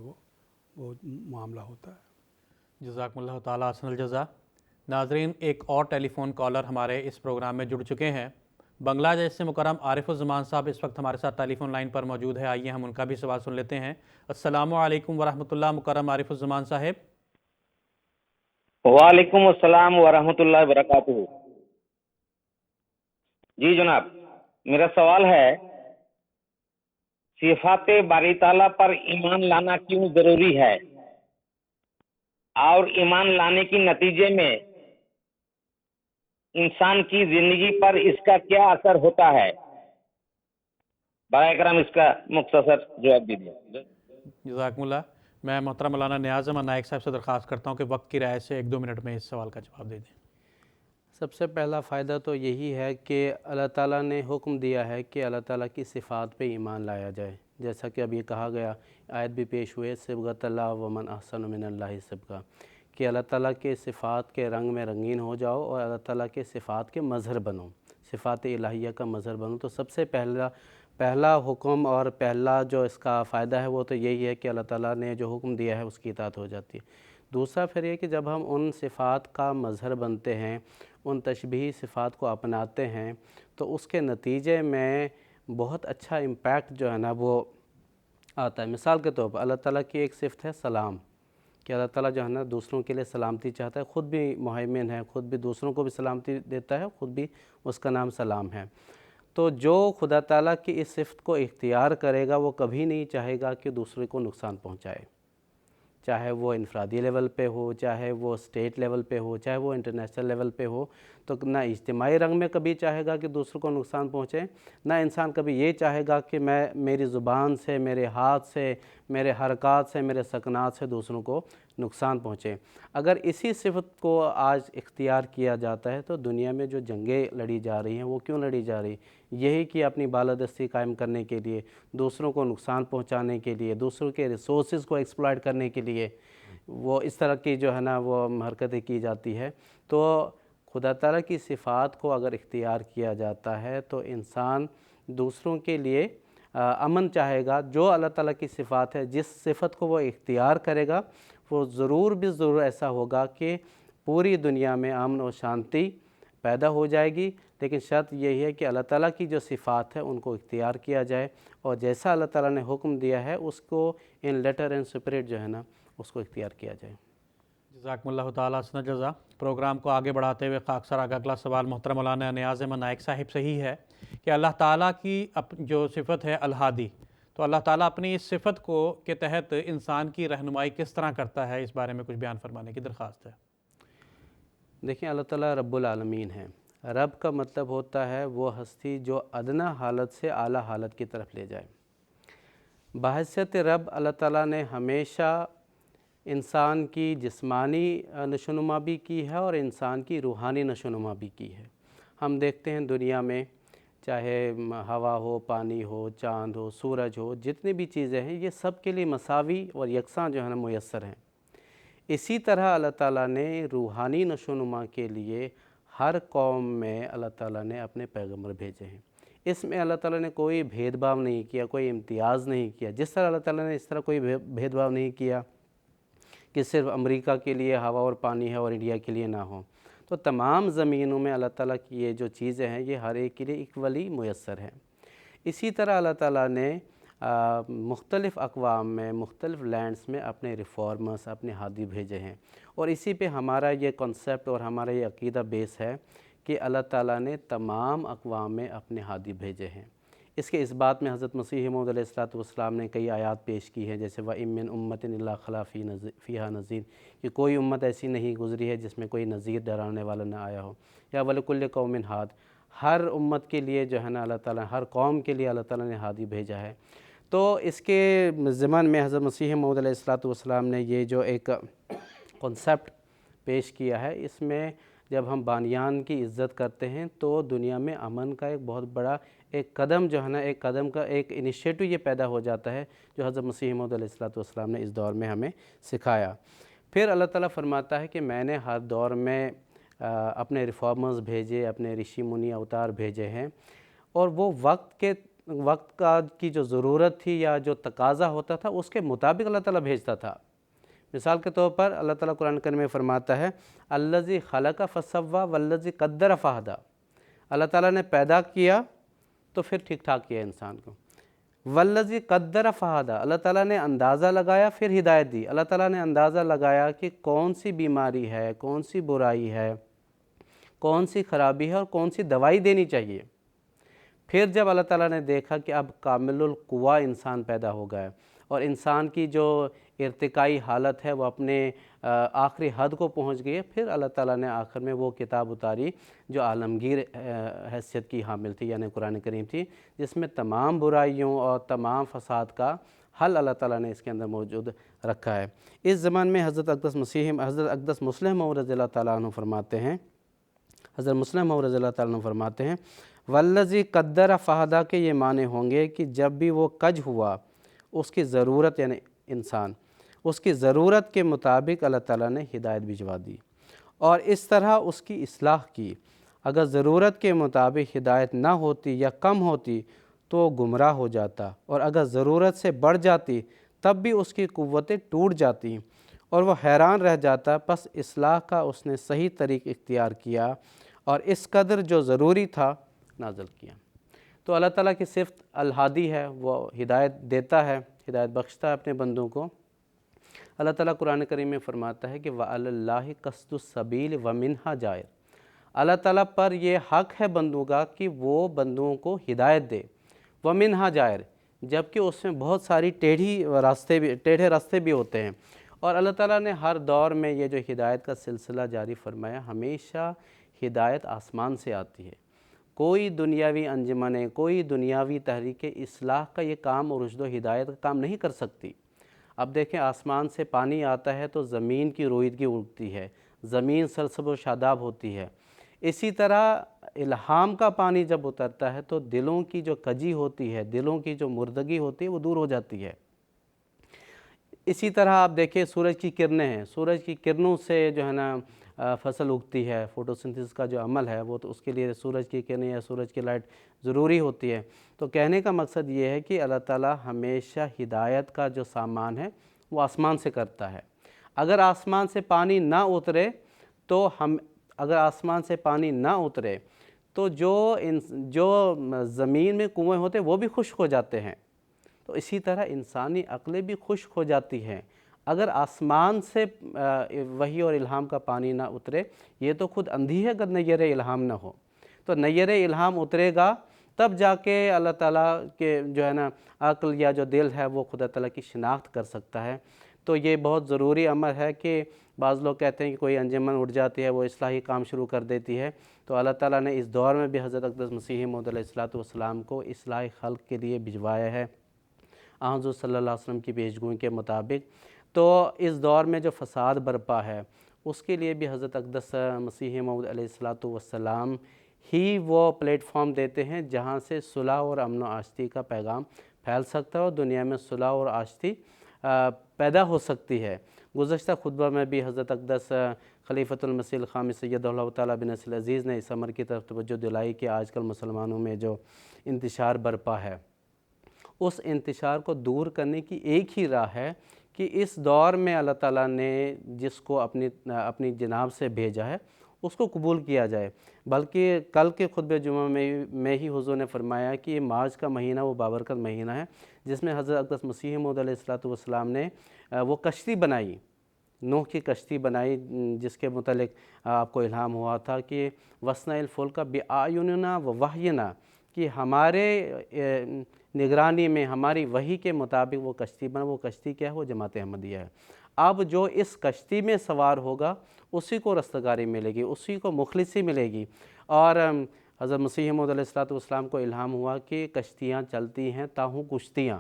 وہ معاملہ ہوتا ہے. جزاکم اللہ تعالیٰ احسن الجزا. ناظرین، ایک اور ٹیلی فون کالر ہمارے اس پروگرام میں جڑ چکے ہیں. بنگلہ دیش سے مکرم عارف الزمان صاحب اس وقت ہمارے ساتھ ٹیلی فون لائن پر موجود ہے. آئیے ہم ان کا بھی سوال سن لیتے ہیں. السلام علیکم ورحمۃ اللہ. مکرم عارف الزمان صاحب. وعلیکم السلام ورحمۃ اللہ وبرکاتہ. جی جناب، میرا سوال ہے صفات باری تعالیٰ پر ایمان لانا کیوں ضروری ہے، اور ایمان لانے کے نتیجے میں انسان کی زندگی پر اس کا کیا اثر ہوتا ہے؟ برائے کرم اس کا مختصر جواب دیجیے. جزاکم اللہ. میں محترم مولانا نیاز احمد نائک صاحب سے درخواست کرتا ہوں کہ وقت کی رعایت سے 1-2 منٹ میں اس سوال کا جواب دے دیں. سب سے پہلا فائدہ تو یہی ہے کہ اللہ تعالیٰ نے حکم دیا ہے کہ اللہ تعالیٰ کی صفات پہ ایمان لایا جائے. جیسا کہ اب یہ کہا گیا، آیت بھی پیش ہوئے، صبغۃ اللہ ومن احسن من اللہ صبغہ، کہ اللہ تعالیٰ کے صفات کے رنگ میں رنگین ہو جاؤ اور اللہ تعالیٰ کے صفات کے مظہر بنو، صفات الہیہ کا مظہر بنو. تو سب سے پہلا حکم اور پہلا جو اس کا فائدہ ہے وہ تو یہی ہے کہ اللہ تعالیٰ نے جو حکم دیا ہے اس کی اطاعت ہو جاتی ہے. دوسرا پھر یہ کہ جب ہم ان صفات کا مظہر بنتے ہیں، ان تشبیہی صفات کو اپناتے ہیں، تو اس کے نتیجے میں بہت اچھا امپیکٹ جو ہے نا وہ آتا ہے. مثال کے طور پر اللہ تعالیٰ کی ایک صفت ہے سلام، کہ اللہ تعالیٰ جو ہے نا دوسروں کے لیے سلامتی چاہتا ہے، خود بھی مہیمن ہے، خود بھی دوسروں کو بھی سلامتی دیتا ہے، خود بھی اس کا نام سلام ہے. تو جو خدا تعالیٰ کی اس صفت کو اختیار کرے گا وہ کبھی نہیں چاہے گا کہ دوسرے کو نقصان پہنچائے، چاہے وہ انفرادی لیول پہ ہو، چاہے وہ اسٹیٹ لیول پہ ہو، چاہے وہ انٹرنیشنل لیول پہ ہو. تو نہ اجتماعی رنگ میں کبھی چاہے گا کہ دوسروں کو نقصان پہنچے، نہ انسان کبھی یہ چاہے گا کہ میری زبان سے، میرے ہاتھ سے، میرے حرکات سے، میرے سکنات سے دوسروں کو نقصان پہنچے. اگر اسی صفت کو آج اختیار کیا جاتا ہے تو دنیا میں جو جنگیں لڑی جا رہی ہیں وہ کیوں لڑی جا رہی؟ یہی کہ اپنی بالادستی قائم کرنے کے لیے، دوسروں کو نقصان پہنچانے کے لیے، دوسروں کے ریسورسز کو ایکسپلائٹ کرنے کے لیے وہ اس طرح کی جو ہے نا وہ حرکتیں کی جاتی ہے. تو خدا تعالیٰ کی صفات کو اگر اختیار کیا جاتا ہے تو انسان دوسروں کے لیے امن چاہے گا. جو اللہ تعالیٰ کی صفات ہے، جس صفت کو وہ اختیار کرے گا وہ ضرور ایسا ہوگا کہ پوری دنیا میں امن و شانتی پیدا ہو جائے گی، لیکن شرط یہی ہے کہ اللہ تعالیٰ کی جو صفات ہے ان کو اختیار کیا جائے، اور جیسا اللہ تعالیٰ نے حکم دیا ہے اس کو ان لیٹر اینڈ اسپرٹ جو ہے نا اس کو اختیار کیا جائے۔ جزاکم اللہ تعالیٰ حسن جزا۔ پروگرام کو آگے بڑھاتے ہوئے خاکسار اگلا سوال محترم مولانا نیاز احمد نائک صاحب سے ہی ہے کہ اللہ تعالیٰ کی جو صفت ہے الہادی، تو اللہ تعالیٰ اپنی اس صفت کو کے تحت انسان کی رہنمائی کس طرح کرتا ہے، اس بارے میں کچھ بیان فرمانے کی درخواست ہے۔ دیکھیں اللہ تعالیٰ رب العالمین ہے۔ رب کا مطلب ہوتا ہے وہ ہستی جو ادنیٰ حالت سے اعلیٰ حالت کی طرف لے جائے۔ بحیثیت رب اللہ تعالیٰ نے ہمیشہ انسان کی جسمانی نشوونما بھی کی ہے اور انسان کی روحانی نشوونما بھی کی ہے۔ ہم دیکھتے ہیں دنیا میں چاہے ہوا ہو، پانی ہو، چاند ہو، سورج ہو، جتنی بھی چیزیں ہیں یہ سب کے لیے مساوی اور یکساں جو ہے نا میسر ہیں۔ اسی طرح اللہ تعالیٰ نے روحانی نشوونما کے لیے ہر قوم میں اللہ تعالیٰ نے اپنے پیغمبر بھیجے ہیں۔ اس میں اللہ تعالیٰ نے کوئی بھید بھاؤ نہیں کیا، کوئی امتیاز نہیں کیا۔ جس طرح اللہ تعالیٰ نے اس طرح کوئی بھید بھاؤ نہیں کیا کہ صرف امریکہ کے لیے ہوا اور پانی ہے اور انڈیا کے لیے نہ ہو، تو تمام زمینوں میں اللہ تعالیٰ کی یہ جو چیزیں ہیں یہ ہر ایک کے لیے ایکولی میسر ہیں۔ اسی طرح اللہ تعالیٰ نے مختلف اقوام میں، مختلف لینڈز میں اپنے ریفارمرز، اپنے ہادی بھیجے ہیں، اور اسی پہ ہمارا یہ کنسیپٹ اور ہمارا یہ عقیدہ بیس ہے کہ اللہ تعالیٰ نے تمام اقوام میں اپنے ہادی بھیجے ہیں۔ اس کے اس بات میں حضرت مسیح موعود علیہ السلام نے کئی آیات پیش کی ہیں، جیسے وَإِن مِّنْ أُمَّةٍ إِلَّا خَلَا فِيهَا نَذِيرٌ، کہ کوئی امت ایسی نہیں گزری ہے جس میں کوئی نذیر ڈرانے والا نہ آیا ہو، یا وَلِكُلِّ قَوْمٍ ہاد، ہر امت کے لیے جو ہے نا اللہ تعالیٰ، ہر قوم کے لیے اللہ تعالیٰ نے ہادی بھیجا ہے۔ تو اس کے ضمن میں حضرت مسیح موعود علیہ السلام نے یہ جو ایک کنسیپٹ پیش کیا ہے، اس میں جب ہم بانیان کی عزت کرتے ہیں تو دنیا میں امن کا ایک بہت بڑا ایک قدم جو ہے نا، ایک قدم کا ایک انیشیٹو یہ پیدا ہو جاتا ہے جو حضرت مسیح موعود علیہ السلام نے اس دور میں ہمیں سکھایا۔ پھر اللہ تعالیٰ فرماتا ہے کہ میں نے ہر دور میں اپنے ریفارمرز بھیجے، اپنے رشی منی اوتار بھیجے ہیں، اور وہ وقت کی جو ضرورت تھی یا جو تقاضا ہوتا تھا اس کے مطابق اللہ تعالیٰ بھیجتا تھا۔ مثال کے طور پر اللہ تعالیٰ قرآن کریم میں فرماتا ہے الذی خلق فسوی والذی قدر فہدی، اللہ تعالیٰ نے پیدا کیا تو پھر ٹھیک ٹھاک کیا انسان کو، والذی قدر فہدی، اللہ تعالیٰ نے اندازہ لگایا پھر ہدایت دی۔ اللہ تعالیٰ نے اندازہ لگایا کہ کون سی بیماری ہے، کون سی برائی ہے، کون سی خرابی ہے اور کون سی دوائی دینی چاہیے۔ پھر جب اللہ تعالیٰ نے دیکھا کہ اب کامل القوا انسان پیدا ہو گیا اور انسان کی جو ارتقائی حالت ہے وہ اپنے آخری حد کو پہنچ گئی ہے، پھر اللہ تعالیٰ نے آخر میں وہ کتاب اتاری جو عالمگیر حیثیت کی حامل تھی، یعنی قرآن کریم تھی، جس میں تمام برائیوں اور تمام فساد کا حل اللہ تعالیٰ نے اس کے اندر موجود رکھا ہے۔ اس زمان میں حضرت اقدس مسلم موعود رضی اللہ تعالیٰ عنہ فرماتے ہیں، حضرت مسلم موعود رضی اللہ تعالیٰ عنہ فرماتے ہیں والذی قدر فہدی کے یہ معنی ہوں گے کہ جب بھی وہ کج ہوا اس کی ضرورت، یعنی انسان اس کی ضرورت کے مطابق اللہ تعالیٰ نے ہدایت بھجوا دی اور اس طرح اس کی اصلاح کی۔ اگر ضرورت کے مطابق ہدایت نہ ہوتی یا کم ہوتی تو گمراہ ہو جاتا، اور اگر ضرورت سے بڑھ جاتی تب بھی اس کی قوتیں ٹوٹ جاتی اور وہ حیران رہ جاتا۔ پس اصلاح کا اس نے صحیح طریق اختیار کیا اور اس قدر جو ضروری تھا نازل کیا۔ تو اللہ تعالیٰ کی صفت الہادی ہے، وہ ہدایت دیتا ہے، ہدایت بخشتا ہے اپنے بندوں کو۔ اللہ تعالیٰ قرآن کریم میں فرماتا ہے کہ وَعَلَى اللَّهِ قَصْدُ السَّبِيلِ وَمِنْهَا جَائِرٌ، اللہ تعالیٰ پر یہ حق ہے بندوں کا کہ وہ بندوں کو ہدایت دے، وَمِنْهَا جَائِرٌ، جبکہ اس میں بہت ساری ٹیڑھے راستے بھی ہوتے ہیں۔ اور اللہ تعالیٰ نے ہر دور میں یہ جو ہدایت کا سلسلہ جاری فرمایا، ہمیشہ ہدایت آسمان سے آتی ہے۔ کوئی دنیاوی انجمنیں، کوئی دنیاوی تحریک اصلاح کا یہ کام اور رشد و ہدایت کا کام نہیں کر سکتی۔ اب دیکھیں آسمان سے پانی آتا ہے تو زمین کی رویدگی اٹھتی ہے، زمین سرسبز و شاداب ہوتی ہے۔ اسی طرح الہام کا پانی جب اترتا ہے تو دلوں کی جو کجی ہوتی ہے، دلوں کی جو مردگی ہوتی ہے وہ دور ہو جاتی ہے۔ اسی طرح آپ دیکھیں سورج کی کرنیں ہیں، سورج کی کرنوں سے جو ہے نا فصل اگتی ہے، فوٹوسنتھسس کا جو عمل ہے وہ تو اس کے لیے سورج کی کرنیں یا سورج کی لائٹ ضروری ہوتی ہے۔ تو کہنے کا مقصد یہ ہے کہ اللہ تعالیٰ ہمیشہ ہدایت کا جو سامان ہے وہ آسمان سے کرتا ہے۔ اگر آسمان سے پانی نہ اترے تو اگر آسمان سے پانی نہ اترے تو جو زمین میں کنویں ہوتے وہ بھی خشک ہو جاتے ہیں، تو اسی طرح انسانی عقلیں بھی خشک ہو جاتی ہیں اگر آسمان سے وحی اور الہام کا پانی نہ اترے۔ یہ تو خود اندھی ہے اگر نیر الہام نہ ہو، تو نیر الہام اترے گا تب جا کے اللہ تعالیٰ کے جو ہے نا عقل یا جو دل ہے وہ خدا تعالیٰ کی شناخت کر سکتا ہے۔ تو یہ بہت ضروری امر ہے کہ بعض لوگ کہتے ہیں کہ کوئی انجمن اٹھ جاتی ہے وہ اصلاحی کام شروع کر دیتی ہے، تو اللہ تعالیٰ نے اس دور میں بھی حضرت اقدس مسیح موعود علیہ السلام کو اصلاحی خلق کے لیے بھجوایا ہے حضور صلی اللہ علیہ وسلم کی پیشگوئی کے مطابق۔ تو اس دور میں جو فساد برپا ہے اس کے لیے بھی حضرت اقدس مسیح موعود علیہ السلام ہی وہ پلیٹ فارم دیتے ہیں جہاں سے صلح اور امن و آشتی کا پیغام پھیل سکتا ہے اور دنیا میں صلح اور آشتی پیدا ہو سکتی ہے۔ گزشتہ خطبہ میں بھی حضرت اقدس خلیفۃ المسیح الخامس سید اللہ تعالیٰ بن نصر العزیز نے اس امر کی طرف توجہ دلائی کہ آج کل مسلمانوں میں جو انتشار برپا ہے اس انتشار کو دور کرنے کی ایک ہی راہ ہے کہ اس دور میں اللہ تعالیٰ نے جس کو اپنی جناب سے بھیجا ہے اس کو قبول کیا جائے۔ بلکہ کل کے خطبہ جمعہ میں ہی حضور نے فرمایا کہ یہ مارچ کا مہینہ وہ بابرکت مہینہ ہے جس میں حضرت اقدس مسیح موعود علیہ السلام نے وہ کشتی بنائی، نوح کی کشتی بنائی، جس کے متعلق آپ کو الہام ہوا تھا کہ وَاصْنَعِ الْفُلْكَ بِأَعْيُنِنَا وَوَحْيِنَا، کہ ہمارے نگرانی میں ہماری وحی کے مطابق وہ کشتی بنا۔ وہ کشتی کیا ہے؟ وہ جماعت احمدیہ ہے۔ اب جو اس کشتی میں سوار ہوگا اسی کو رستگاری ملے گی، اسی کو مخلصی ملے گی۔ اور حضرت مسیح موعود علیہ السلام کو الہام ہوا کہ کشتیاں چلتی ہیں تاہوں کشتیاں۔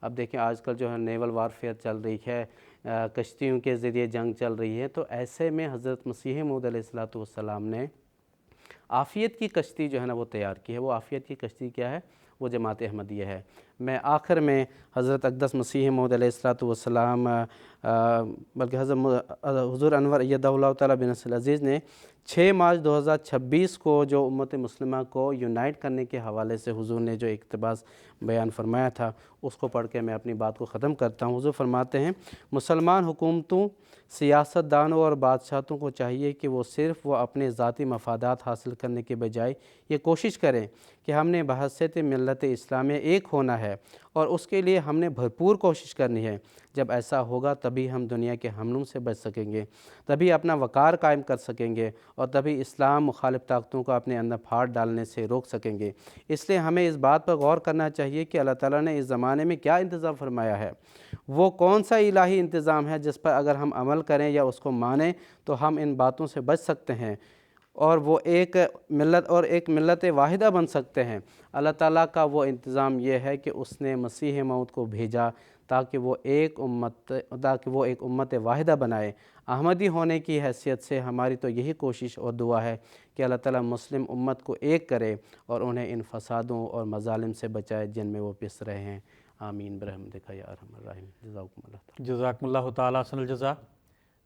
اب دیکھیں آج کل جو ہے نیول وارفیئر چل رہی ہے، کشتیوں کے ذریعے جنگ چل رہی ہے، تو ایسے میں حضرت مسیح موعود علیہ السلام نے عافیت کی کشتی جو ہے نا وہ تیار کی ہے۔ وہ عافیت کی کشتی کیا ہے؟ وہ جماعت احمدیہ ہے۔ میں آخر میں حضرت اقدس مسیح موعود علیہ السلام بلکہ حضور انور ایدہ اللہ تعالیٰ بن نصر العزیز نے 6 مارچ 2026 کو جو امت مسلمہ کو یونائٹ کرنے کے حوالے سے حضور نے جو اقتباس بیان فرمایا تھا اس کو پڑھ کے میں اپنی بات کو ختم کرتا ہوں۔ حضور فرماتے ہیں مسلمان حکومتوں، سیاست دانوں اور بادشاہتوں کو چاہیے کہ وہ صرف اپنے ذاتی مفادات حاصل کرنے کے بجائے یہ کوشش کریں کہ ہم نے بحیثیت ملت اسلامیہ ایک ہونا ہے اور اس کے لیے ہم نے بھرپور کوشش کرنی ہے۔ جب ایسا ہوگا تبھی ہم دنیا کے حملوں سے بچ سکیں گے، تبھی اپنا وقار قائم کر سکیں گے اور تبھی اسلام مخالف طاقتوں کو اپنے اندر پھاڑ ڈالنے سے روک سکیں گے۔ اس لیے ہمیں اس بات پر غور کرنا چاہیے کہ اللہ تعالیٰ نے اس زمانے میں کیا انتظام فرمایا ہے، وہ کون سا الہی انتظام ہے جس پر اگر ہم عمل کریں یا اس کو مانیں تو ہم ان باتوں سے بچ سکتے ہیں اور وہ ایک ملت واحدہ بن سکتے ہیں۔ اللہ تعالیٰ کا وہ انتظام یہ ہے کہ اس نے مسیح موعود کو بھیجا تاکہ وہ ایک امت واحدہ بنائے۔ احمدی ہونے کی حیثیت سے ہماری تو یہی کوشش اور دعا ہے کہ اللہ تعالیٰ مسلم امت کو ایک کرے اور انہیں ان فسادوں اور مظالم سے بچائے جن میں وہ پس رہے ہیں۔ آمین برحمتک یا ارحم الراحمین۔ جزاکم اللہ تعالیٰ۔ جزاکم اللہ تعالیٰ احسن الجزا۔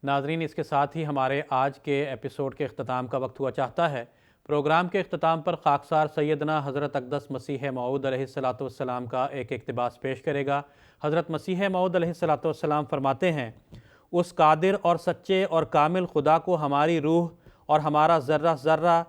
ناظرین، اس کے ساتھ ہی ہمارے آج کے ایپیسوڈ کے اختتام کا وقت ہوا چاہتا ہے۔ پروگرام کے اختتام پر خاکسار سیدنا حضرت اقدس مسیح موعود علیہ السلام کا ایک اقتباس پیش کرے گا۔ حضرت مسیح موعود علیہ السلام فرماتے ہیں، اس قادر اور سچے اور کامل خدا کو ہماری روح اور ہمارا ذرہ ذرہ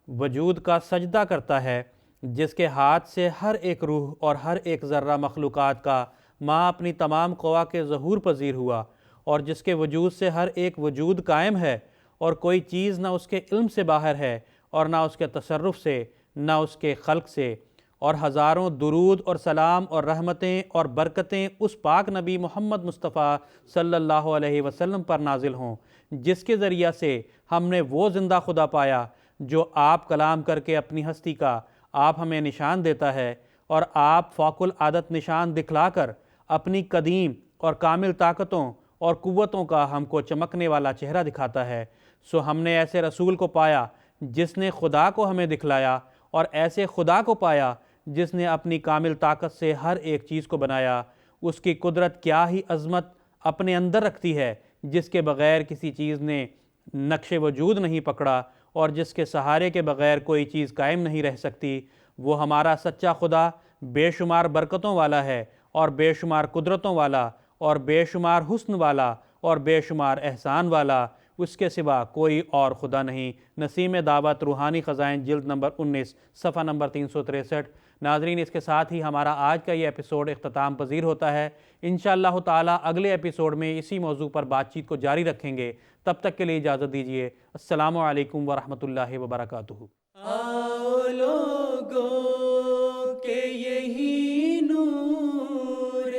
وجود کا سجدہ کرتا ہے، جس کے ہاتھ سے ہر ایک روح اور ہر ایک ذرہ مخلوقات کا ماں اپنی تمام قوا کے ظہور پذیر ہوا، اور جس کے وجود سے ہر ایک وجود قائم ہے اور کوئی چیز نہ اس کے علم سے باہر ہے اور نہ اس کے تصرف سے، نہ اس کے خلق سے۔ اور ہزاروں درود اور سلام اور رحمتیں اور برکتیں اس پاک نبی محمد مصطفیٰ صلی اللہ علیہ وسلم پر نازل ہوں، جس کے ذریعہ سے ہم نے وہ زندہ خدا پایا جو آپ کلام کر کے اپنی ہستی کا آپ ہمیں نشان دیتا ہے، اور آپ فوق العادت نشان دکھلا کر اپنی قدیم اور کامل طاقتوں اور قوتوں کا ہم کو چمکنے والا چہرہ دکھاتا ہے۔ سو ہم نے ایسے رسول کو پایا جس نے خدا کو ہمیں دکھلایا، اور ایسے خدا کو پایا جس نے اپنی کامل طاقت سے ہر ایک چیز کو بنایا۔ اس کی قدرت کیا ہی عظمت اپنے اندر رکھتی ہے، جس کے بغیر کسی چیز نے نقش وجود نہیں پکڑا اور جس کے سہارے کے بغیر کوئی چیز قائم نہیں رہ سکتی۔ وہ ہمارا سچا خدا بے شمار برکتوں والا ہے اور بے شمار قدرتوں والا اور بے شمار حسن والا اور بے شمار احسان والا۔ اس کے سوا کوئی اور خدا نہیں۔ نسیم دعوت روحانی خزائن جلد نمبر 19 صفحہ نمبر 363۔ ناظرین، اس کے ساتھ ہی ہمارا آج کا یہ ایپیسوڈ اختتام پذیر ہوتا ہے۔ انشاءاللہ تعالی اگلے ایپیسوڈ میں اسی موضوع پر بات چیت کو جاری رکھیں گے۔ تب تک کے لیے اجازت دیجیے۔ السلام علیکم ورحمۃ اللہ وبرکاتہ۔ آؤ لوگوں کہ یہی نور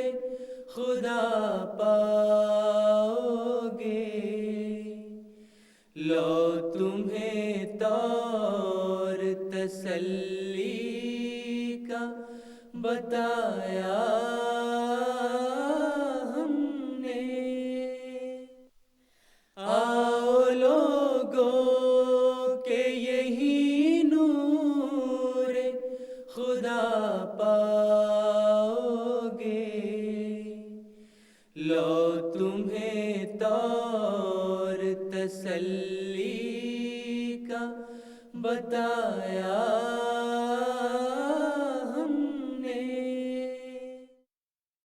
خدا پاؤ گے، لو تمہیں طور تسلی کا بتایا ہم نے۔ آؤ لوگوں کہ یہی نور خدا پاؤ گے، لو تمہیں طور تسلی کا بتایا